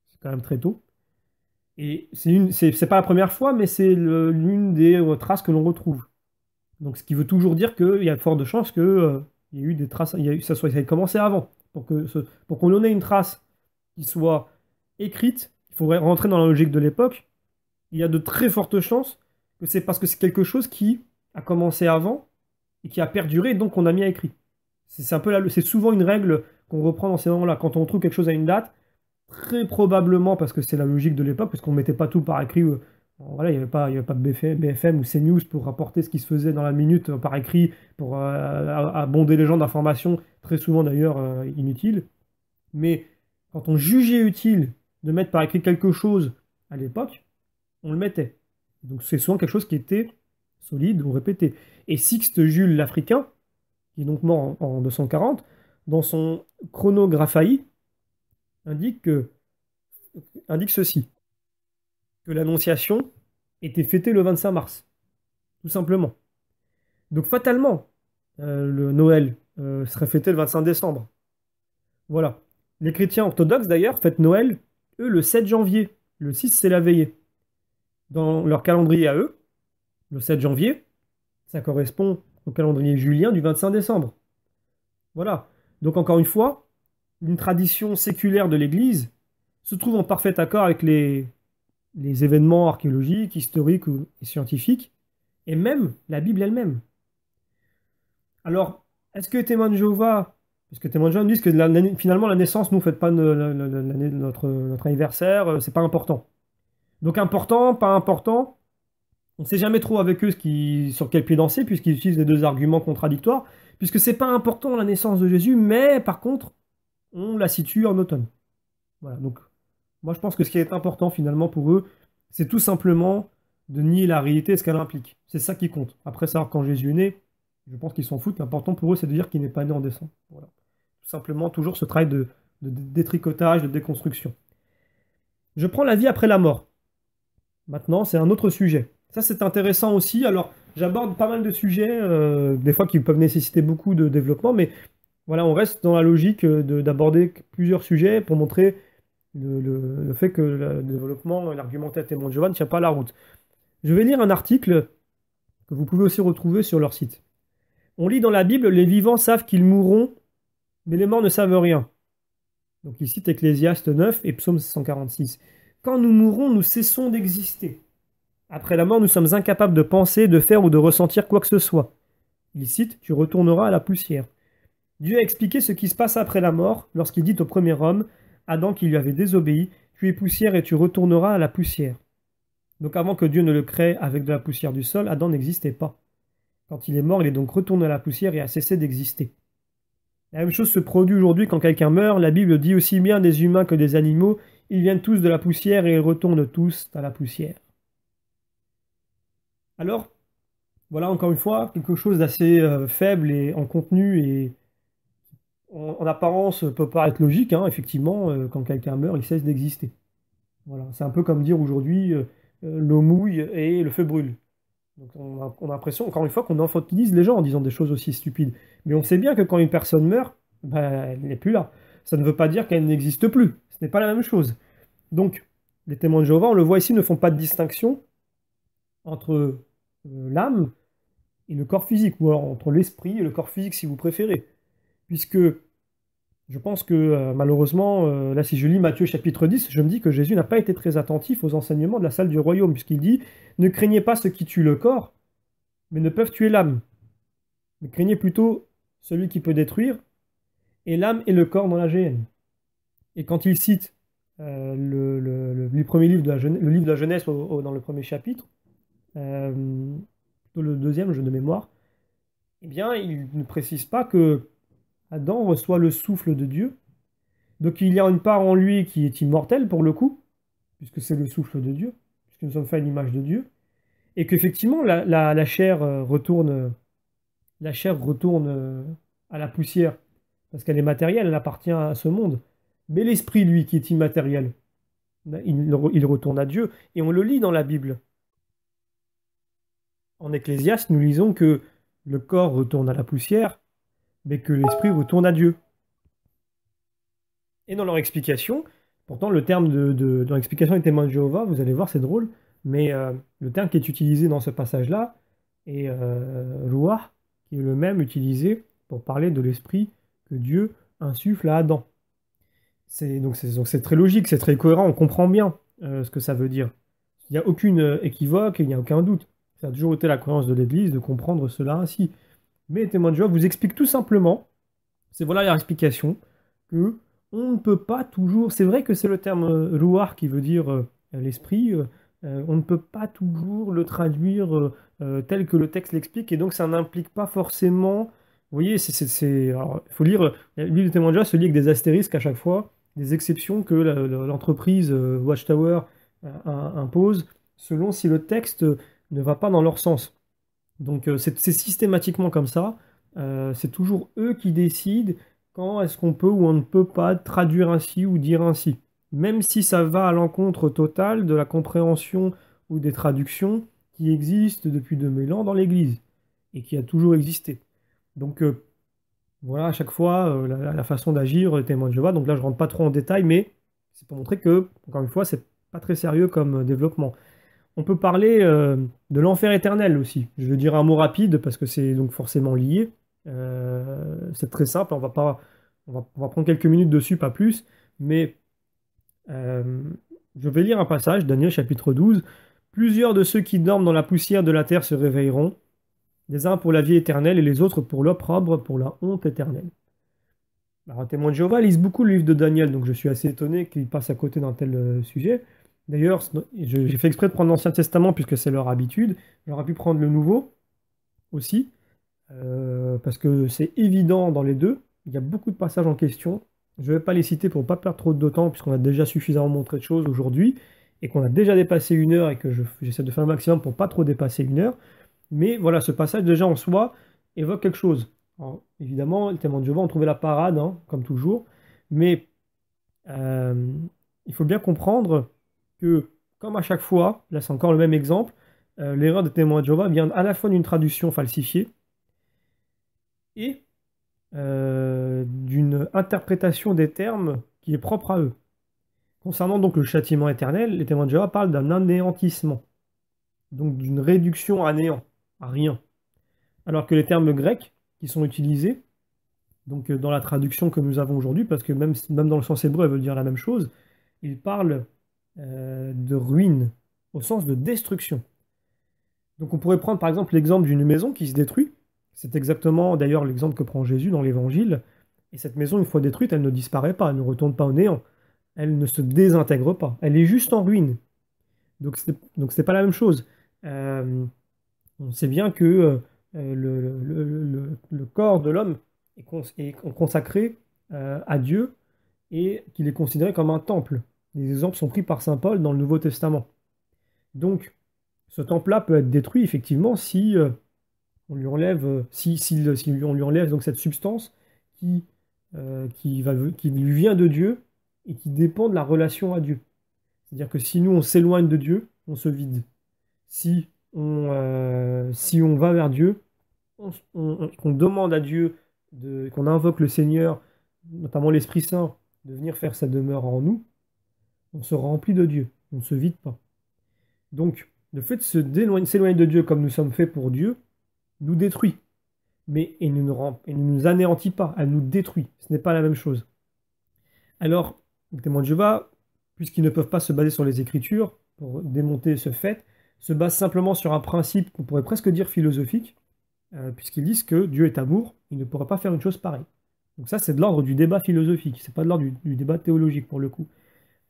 c'est quand même très tôt. Et c'est pas la première fois, mais c'est l'une des traces que l'on retrouve. Donc ce qui veut toujours dire qu'il y a de fortes chances qu'il y ait eu des traces, ça ait commencé avant. Pour qu'on en ait une trace qui soit écrite, il faudrait rentrer dans la logique de l'époque. Il y a de très fortes chances que c'est parce que c'est quelque chose qui a commencé avant et qui a perduré, donc on a mis à écrit. C'est un peu c'est souvent une règle qu'on reprend dans ces moments-là. Quand on trouve quelque chose à une date, très probablement parce que c'est la logique de l'époque, parce qu'on ne mettait pas tout par écrit. Voilà, il y avait pas de BFM ou CNews pour rapporter ce qui se faisait dans la minute par écrit, pour abonder les gens d'informations, très souvent d'ailleurs inutiles. Mais quand on jugeait utile de mettre par écrit quelque chose à l'époque, on le mettait. Donc c'est souvent quelque chose qui était solide ou répété. Et Sixte Jules l'Africain, qui est donc mort en 240, dans son Chronographaï, indique ceci, que l'Annonciation était fêtée le 25 mars, tout simplement. Donc fatalement, le Noël serait fêté le 25 décembre. Voilà. Les chrétiens orthodoxes, d'ailleurs, fêtent Noël, eux, le 7 janvier. Le 6, c'est la veillée. dans leur calendrier à eux, le 7 janvier, ça correspond au calendrier julien du 25 décembre. Voilà. Donc encore une fois, une tradition séculaire de l'Église se trouve en parfait accord avec les événements archéologiques, historiques et scientifiques, et même la Bible elle-même. Alors, est-ce que témoins de Jéhovah, parce que témoins de Jéhovah me disent que finalement la naissance, nous, ne faites pas notre anniversaire, c'est pas important. Donc important, pas important, on ne sait jamais trop avec eux sur quel pied danser, puisqu'ils utilisent les deux arguments contradictoires, puisque c'est pas important la naissance de Jésus, mais par contre, on la situe en automne. Voilà, donc moi je pense que ce qui est important finalement pour eux, c'est tout simplement de nier la réalité et ce qu'elle implique. C'est ça qui compte. Après savoir quand Jésus est né, je pense qu'ils s'en foutent. L'important pour eux, c'est de dire qu'il n'est pas né en décembre. Voilà. Tout simplement, toujours ce travail de détricotage, de déconstruction. Je prends la vie après la mort. Maintenant, c'est un autre sujet. Ça, c'est intéressant aussi. Alors, j'aborde pas mal de sujets, des fois qui peuvent nécessiter beaucoup de développement, mais voilà, on reste dans la logique d'aborder plusieurs sujets pour montrer le fait que le développement, l'argumentaire témoin de Jéhovah ne tient pas la route. Je vais lire un article que vous pouvez aussi retrouver sur leur site. On lit dans la Bible, les vivants savent qu'ils mourront, mais les morts ne savent rien. Donc il cite Ecclésiaste 9 et Psaume 146. Quand nous mourrons, nous cessons d'exister. Après la mort, nous sommes incapables de penser, de faire ou de ressentir quoi que ce soit. Il cite, tu retourneras à la poussière. Dieu a expliqué ce qui se passe après la mort lorsqu'il dit au premier homme, Adam qui lui avait désobéi, tu es poussière et tu retourneras à la poussière. Donc avant que Dieu ne le crée avec de la poussière du sol, Adam n'existait pas. Quand il est mort, il est donc retourné à la poussière et a cessé d'exister. La même chose se produit aujourd'hui quand quelqu'un meurt. La Bible dit aussi bien des humains que des animaux, ils viennent tous de la poussière et ils retournent tous à la poussière. Alors, voilà encore une fois quelque chose d'assez faible et en contenu et en apparence peut paraître logique, hein, effectivement, quand quelqu'un meurt, il cesse d'exister. Voilà, c'est un peu comme dire aujourd'hui l'eau mouille et le feu brûle. Donc on a l'impression, encore une fois, qu'on infantilise les gens en disant des choses aussi stupides. Mais on sait bien que quand une personne meurt, ben, elle n'est plus là. Ça ne veut pas dire qu'elle n'existe plus. Ce n'est pas la même chose. Donc, les témoins de Jéhovah, on le voit ici, ne font pas de distinction entre l'âme et le corps physique, ou alors entre l'esprit et le corps physique, si vous préférez. Puisque je pense que malheureusement, là si je lis Matthieu chapitre 10, je me dis que Jésus n'a pas été très attentif aux enseignements de la salle du royaume, puisqu'il dit, ne craignez pas ceux qui tuent le corps, mais ne peuvent tuer l'âme. Mais craignez plutôt celui qui peut détruire, et l'âme et le corps dans la géhenne. Et quand il cite le premier livre de le livre de la Genèse dans le premier chapitre, euh, plutôt le deuxième, jeu de mémoire, eh bien, il ne précise pas que Adam reçoit le souffle de Dieu. Donc il y a une part en lui qui est immortelle pour le coup, puisque c'est le souffle de Dieu, puisque nous sommes faits à l'image de Dieu, et qu'effectivement la chair retourne à la poussière, parce qu'elle est matérielle, elle appartient à ce monde. Mais l'esprit, lui, qui est immatériel, il retourne à Dieu, et on le lit dans la Bible. En Ecclésiaste, nous lisons que le corps retourne à la poussière, mais que l'esprit retourne à Dieu. Et dans leur explication, pourtant le terme dans l'explication des témoins de Jéhovah, vous allez voir, c'est drôle, mais le terme qui est utilisé dans ce passage-là est Ruach, qui est le même utilisé pour parler de l'esprit que Dieu insuffle à Adam. Donc c'est très logique, c'est très cohérent, on comprend bien ce que ça veut dire. Il n'y a aucune équivoque, il n'y a aucun doute. Ça a toujours été la croyance de l'Église de comprendre cela ainsi. Mais les témoins de Jéhovah vous expliquent tout simplement, c'est voilà leur explication, que on ne peut pas toujours, c'est vrai que c'est le terme ruach qui veut dire l'esprit, on ne peut pas toujours le traduire tel que le texte l'explique, et donc ça n'implique pas forcément, vous voyez, alors, il faut lire, la Bible des témoins de Jéhovah se lit avec des astérisques à chaque fois, des exceptions que l'entreprise Watchtower impose, selon si le texte ne va pas dans leur sens. Donc c'est systématiquement comme ça, c'est toujours eux qui décident quand est-ce qu'on peut ou on ne peut pas traduire ainsi ou dire ainsi. Même si ça va à l'encontre totale de la compréhension ou des traductions qui existent depuis 2000 ans dans l'Église et qui a toujours existé. Donc voilà à chaque fois la façon d'agir des témoins de Jéhovah. Donc là je rentre pas trop en détail, mais c'est pour montrer que, encore une fois, c'est pas très sérieux comme développement. On peut parler de l'enfer éternel aussi. Je veux dire un mot rapide parce que c'est donc forcément lié. C'est très simple, on va prendre quelques minutes dessus, pas plus, mais euh, je vais lire un passage, Daniel chapitre 12. Plusieurs de ceux qui dorment dans la poussière de la terre se réveilleront, les uns pour la vie éternelle et les autres pour l'opprobre, pour la honte éternelle. Alors, un témoin de Jéhovah lisent beaucoup le livre de Daniel, donc je suis assez étonné qu'ils passent à côté d'un tel sujet. D'ailleurs, j'ai fait exprès de prendre l'Ancien Testament puisque c'est leur habitude. J'aurais pu prendre le Nouveau aussi, parce que c'est évident dans les deux. Il y a beaucoup de passages en question. Je ne vais pas les citer pour ne pas perdre trop de temps, puisqu'on a déjà suffisamment montré de choses aujourd'hui, et qu'on a déjà dépassé 1 heure, et que j'essaie de faire un maximum pour ne pas trop dépasser 1 heure. Mais voilà, ce passage déjà en soi évoque quelque chose. Alors, évidemment, le témoin de Jéhovah ont trouvé la parade, hein, comme toujours, mais euh, il faut bien comprendre que, comme à chaque fois, là c'est encore le même exemple, l'erreur des témoins de Jéhovah vient à la fois d'une traduction falsifiée et d'une interprétation des termes qui est propre à eux. Concernant donc le châtiment éternel, les témoins de Jéhovah parlent d'un anéantissement, donc d'une réduction à néant, à rien. Alors que les termes grecs qui sont utilisés, donc dans la traduction que nous avons aujourd'hui, parce que même dans le sens hébreu, elles veulent dire la même chose, ils parlent de ruine, au sens de destruction. Donc on pourrait prendre par exemple l'exemple d'une maison qui se détruit. C'est exactement d'ailleurs l'exemple que prend Jésus dans l'Évangile. Et cette maison, une fois détruite, elle ne disparaît pas, elle ne retourne pas au néant. Elle ne se désintègre pas. Elle est juste en ruine. Donc c'est pas la même chose. Euh, on sait bien que le corps de l'homme est consacré à Dieu et qu'il est considéré comme un temple. Les exemples sont pris par saint Paul dans le Nouveau Testament. Donc, ce temple-là peut être détruit effectivement si on lui enlève, si on lui enlève donc cette substance qui, qui lui vient de Dieu et qui dépend de la relation à Dieu. C'est-à-dire que si nous on s'éloigne de Dieu, on se vide. Si on va vers Dieu, qu'on demande à Dieu, qu'on invoque le Seigneur, notamment l'Esprit Saint, de venir faire sa demeure en nous, on se remplit de Dieu, on ne se vide pas. Donc, le fait de s'éloigner de Dieu comme nous sommes faits pour Dieu, nous détruit. Mais elle ne nous anéantit pas, elle nous détruit. Ce n'est pas la même chose. Alors, les témoins de Jéhovah, puisqu'ils ne peuvent pas se baser sur les Écritures pour démonter ce fait, se basent simplement sur un principe qu'on pourrait presque dire philosophique, puisqu'ils disent que Dieu est amour, il ne pourrait pas faire une chose pareille. Donc ça, c'est de l'ordre du débat philosophique, c'est pas de l'ordre du débat théologique pour le coup.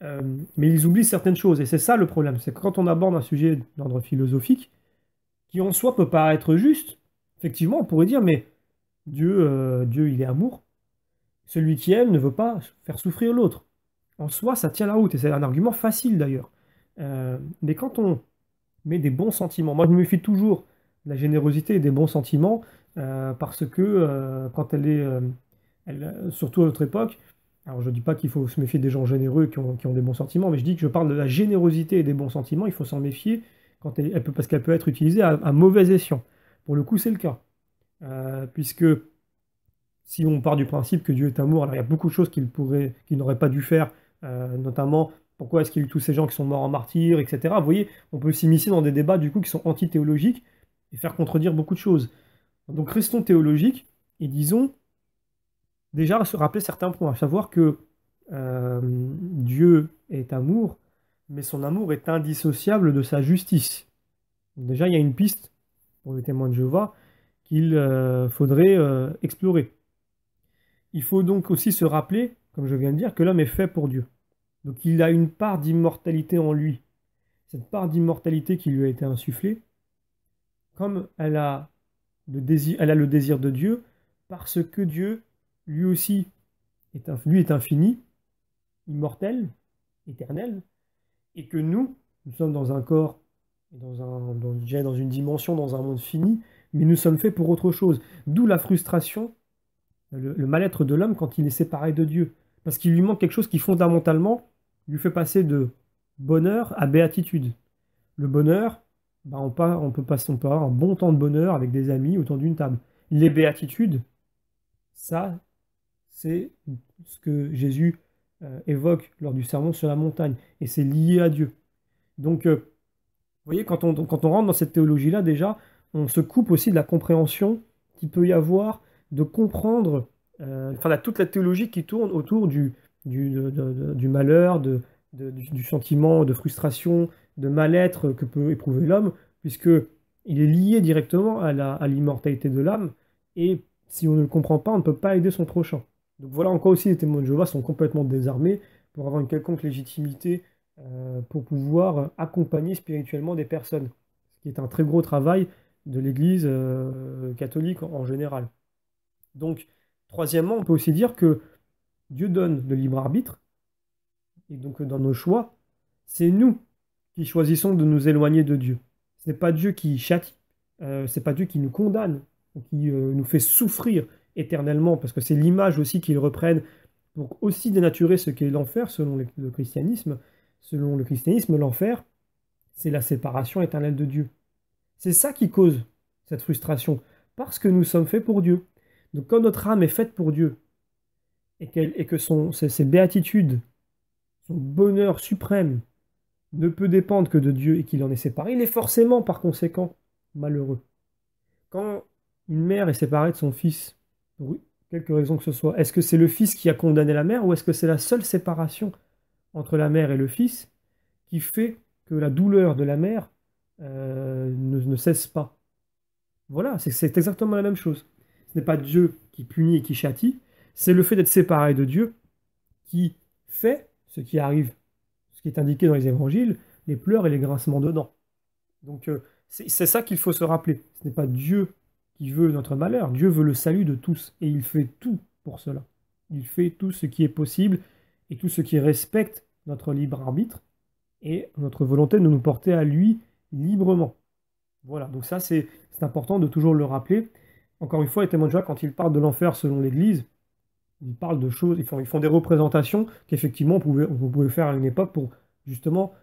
Euh, mais ils oublient certaines choses, et c'est ça le problème, c'est que quand on aborde un sujet d'ordre philosophique, qui en soi peut paraître juste, effectivement, on pourrait dire, mais Dieu, il est amour, celui qui aime ne veut pas faire souffrir l'autre. En soi, ça tient la route, et c'est un argument facile d'ailleurs. Mais quand on met des bons sentiments, moi je me méfie toujours de la générosité et des bons sentiments, parce que quand surtout à notre époque, alors je ne dis pas qu'il faut se méfier des gens généreux qui ont des bons sentiments, mais je dis que je parle de la générosité et des bons sentiments, il faut s'en méfier quand parce qu'elle peut être utilisée à mauvais escient. Pour le coup, c'est le cas. Puisque si on part du principe que Dieu est amour, alors il y a beaucoup de choses qu'il n'aurait pas dû faire, notamment pourquoi est-ce qu'il y a eu tous ces gens qui sont morts en martyrs, etc. Vous voyez, on peut s'immiscer dans des débats du coup qui sont anti-théologiques et faire contredire beaucoup de choses. Donc restons théologiques et disons déjà se rappeler certains points, à savoir que Dieu est amour, mais son amour est indissociable de sa justice. Donc déjà, il y a une piste pour les témoins de Jéhovah qu'il faudrait explorer. Il faut donc aussi se rappeler, comme je viens de dire, que l'homme est fait pour Dieu. Donc il a une part d'immortalité en lui. Cette part d'immortalité qui lui a été insufflée, comme elle a le désir de Dieu, parce que Dieu, lui aussi, lui est infini, immortel, éternel, et que nous sommes dans un corps, déjà dans une dimension, dans un monde fini, mais nous sommes faits pour autre chose. D'où la frustration, le mal-être de l'homme quand il est séparé de Dieu. Parce qu'il lui manque quelque chose qui fondamentalement lui fait passer de bonheur à béatitude. Le bonheur, ben, on peut avoir un bon temps de bonheur avec des amis autour d'une table. Les béatitudes, ça, c'est ce que Jésus évoque lors du sermon sur la montagne. Et c'est lié à Dieu. Donc, vous voyez, quand on rentre dans cette théologie-là, déjà, on se coupe aussi de la compréhension qu'il peut y avoir de comprendre, enfin, toute la théologie qui tourne autour du malheur, du sentiment de frustration, de mal-être que peut éprouver l'homme, puisque il est lié directement à l'immortalité de l'âme, et si on ne le comprend pas, on ne peut pas aider son prochain. Donc voilà en quoi aussi les témoins de Jéhovah sont complètement désarmés pour avoir une quelconque légitimité pour pouvoir accompagner spirituellement des personnes, ce qui est un très gros travail de l'Église catholique en général. Donc, troisièmement, on peut aussi dire que Dieu donne le libre arbitre, et donc dans nos choix, c'est nous qui choisissons de nous éloigner de Dieu. Ce n'est pas Dieu qui châtie, c'est pas Dieu qui nous condamne, ou qui nous fait souffrir éternellement, parce que c'est l'image aussi qu'ils reprennent pour aussi dénaturer ce qu'est l'enfer selon le christianisme. Selon le christianisme, l'enfer, c'est la séparation éternelle de Dieu. C'est ça qui cause cette frustration, parce que nous sommes faits pour Dieu. Donc quand notre âme est faite pour Dieu, et que ses béatitudes, son bonheur suprême, ne peut dépendre que de Dieu et qu'il en est séparé, il est forcément par conséquent malheureux. Quand une mère est séparée de son fils, pour quelque raison que ce soit, est-ce que c'est le fils qui a condamné la mère ou est-ce que c'est la seule séparation entre la mère et le fils qui fait que la douleur de la mère ne cesse pas? Voilà, c'est exactement la même chose. Ce n'est pas Dieu qui punit et qui châtie, c'est le fait d'être séparé de Dieu qui fait ce qui arrive, ce qui est indiqué dans les évangiles, les pleurs et les grincements de dents. Donc c'est ça qu'il faut se rappeler. Ce n'est pas Dieu qui veut notre malheur, Dieu veut le salut de tous, et il fait tout pour cela. Il fait tout ce qui est possible, et tout ce qui respecte notre libre arbitre, et notre volonté de nous porter à lui librement. Voilà, donc ça c'est important de toujours le rappeler. Encore une fois, les témoins de Jéhovah, quand ils parlent de l'enfer selon l'Église, ils parlent de choses, ils font des représentations qu'effectivement on pouvait faire à une époque pour justement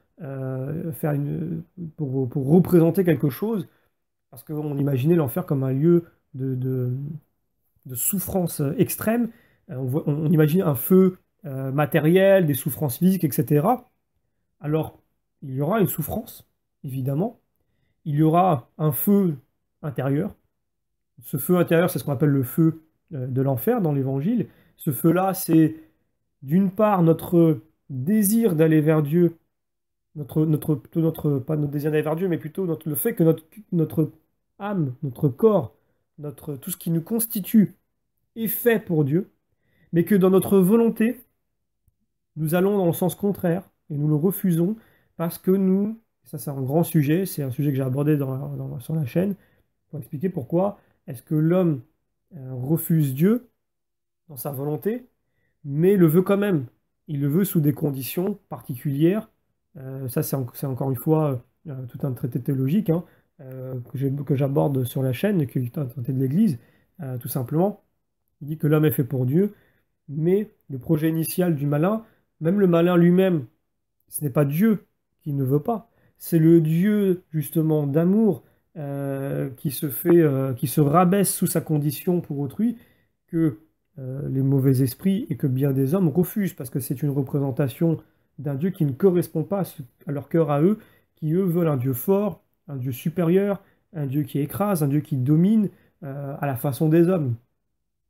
pour représenter quelque chose, parce qu'on imaginait l'enfer comme un lieu de souffrance extrême. On imagine un feu matériel, des souffrances physiques, etc. Alors, il y aura une souffrance, évidemment. Il y aura un feu intérieur. Ce feu intérieur, c'est ce qu'on appelle le feu de l'enfer dans l'Évangile. Ce feu-là, c'est d'une part notre désir d'aller vers Dieu, pas notre désir d'aller vers Dieu, mais plutôt le fait que notre âme, notre corps, tout ce qui nous constitue est fait pour Dieu, mais que dans notre volonté, nous allons dans le sens contraire et nous le refusons parce que ça c'est un grand sujet, c'est un sujet que j'ai abordé sur la chaîne, pour expliquer pourquoi est-ce que l'homme refuse Dieu dans sa volonté, mais le veut quand même. Il le veut sous des conditions particulières. Ça, c'est encore une fois tout un traité théologique hein, que j'aborde sur la chaîne, qui est un traité de l'Église, tout simplement. Il dit que l'homme est fait pour Dieu, mais le projet initial du malin, même le malin lui-même, ce n'est pas Dieu qui ne veut pas. C'est le Dieu, justement, d'amour qui se rabaisse sous sa condition pour autrui, que les mauvais esprits et que bien des hommes refusent, parce que c'est une représentation d'un Dieu qui ne correspond pas à leur cœur à eux, qui eux veulent un Dieu fort, un Dieu supérieur, un Dieu qui écrase, un Dieu qui domine à la façon des hommes.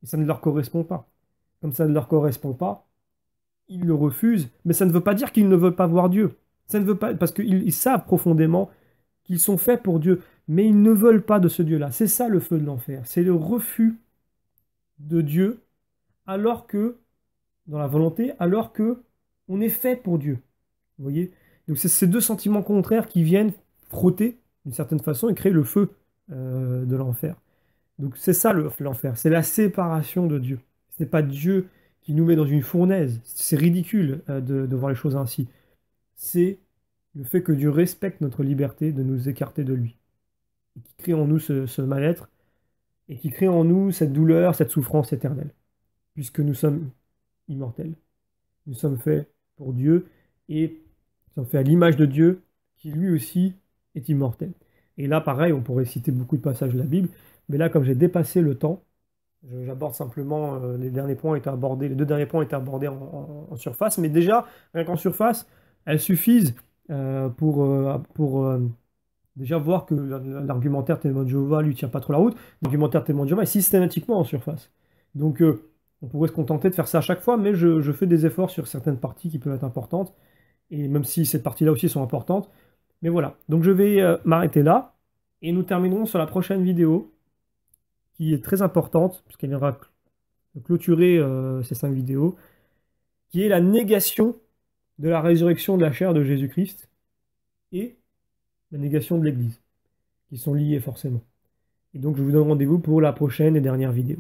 Et ça ne leur correspond pas. Comme ça ne leur correspond pas, ils le refusent, mais ça ne veut pas dire qu'ils ne veulent pas voir Dieu. Ça ne veut pas, parce qu'ils savent profondément qu'ils sont faits pour Dieu, mais ils ne veulent pas de ce Dieu-là. C'est ça le feu de l'enfer, c'est le refus de Dieu, alors que, dans la volonté, alors que on est fait pour Dieu. Vous voyez? Donc c'est ces deux sentiments contraires qui viennent frotter, d'une certaine façon, et créer le feu de l'enfer. Donc c'est ça l'enfer, c'est la séparation de Dieu. Ce n'est pas Dieu qui nous met dans une fournaise. C'est ridicule de voir les choses ainsi. C'est le fait que Dieu respecte notre liberté de nous écarter de lui. Et qui crée en nous ce mal-être et qui crée en nous cette douleur, cette souffrance éternelle. Puisque nous sommes immortels. Nous sommes faits pour Dieu et nous sommes faits à l'image de Dieu qui lui aussi est immortel. Et là, pareil, on pourrait citer beaucoup de passages de la Bible, mais là, comme j'ai dépassé le temps, j'aborde simplement les deux derniers points étaient abordés en surface, mais déjà, rien qu'en surface, elles suffisent pour déjà voir que l'argumentaire témoin de Jéhovah lui tient pas trop la route. L'argumentaire témoin de Jéhovah est systématiquement en surface. Donc on pourrait se contenter de faire ça à chaque fois, mais je fais des efforts sur certaines parties qui peuvent être importantes, et même si ces parties-là aussi sont importantes. Mais voilà, donc je vais m'arrêter là, et nous terminerons sur la prochaine vidéo, qui est très importante, puisqu'elle viendra clôturer ces 5 vidéos, qui est la négation de la résurrection de la chair de Jésus-Christ et la négation de l'Église, qui sont liées forcément. Et donc je vous donne rendez-vous pour la prochaine et dernière vidéo.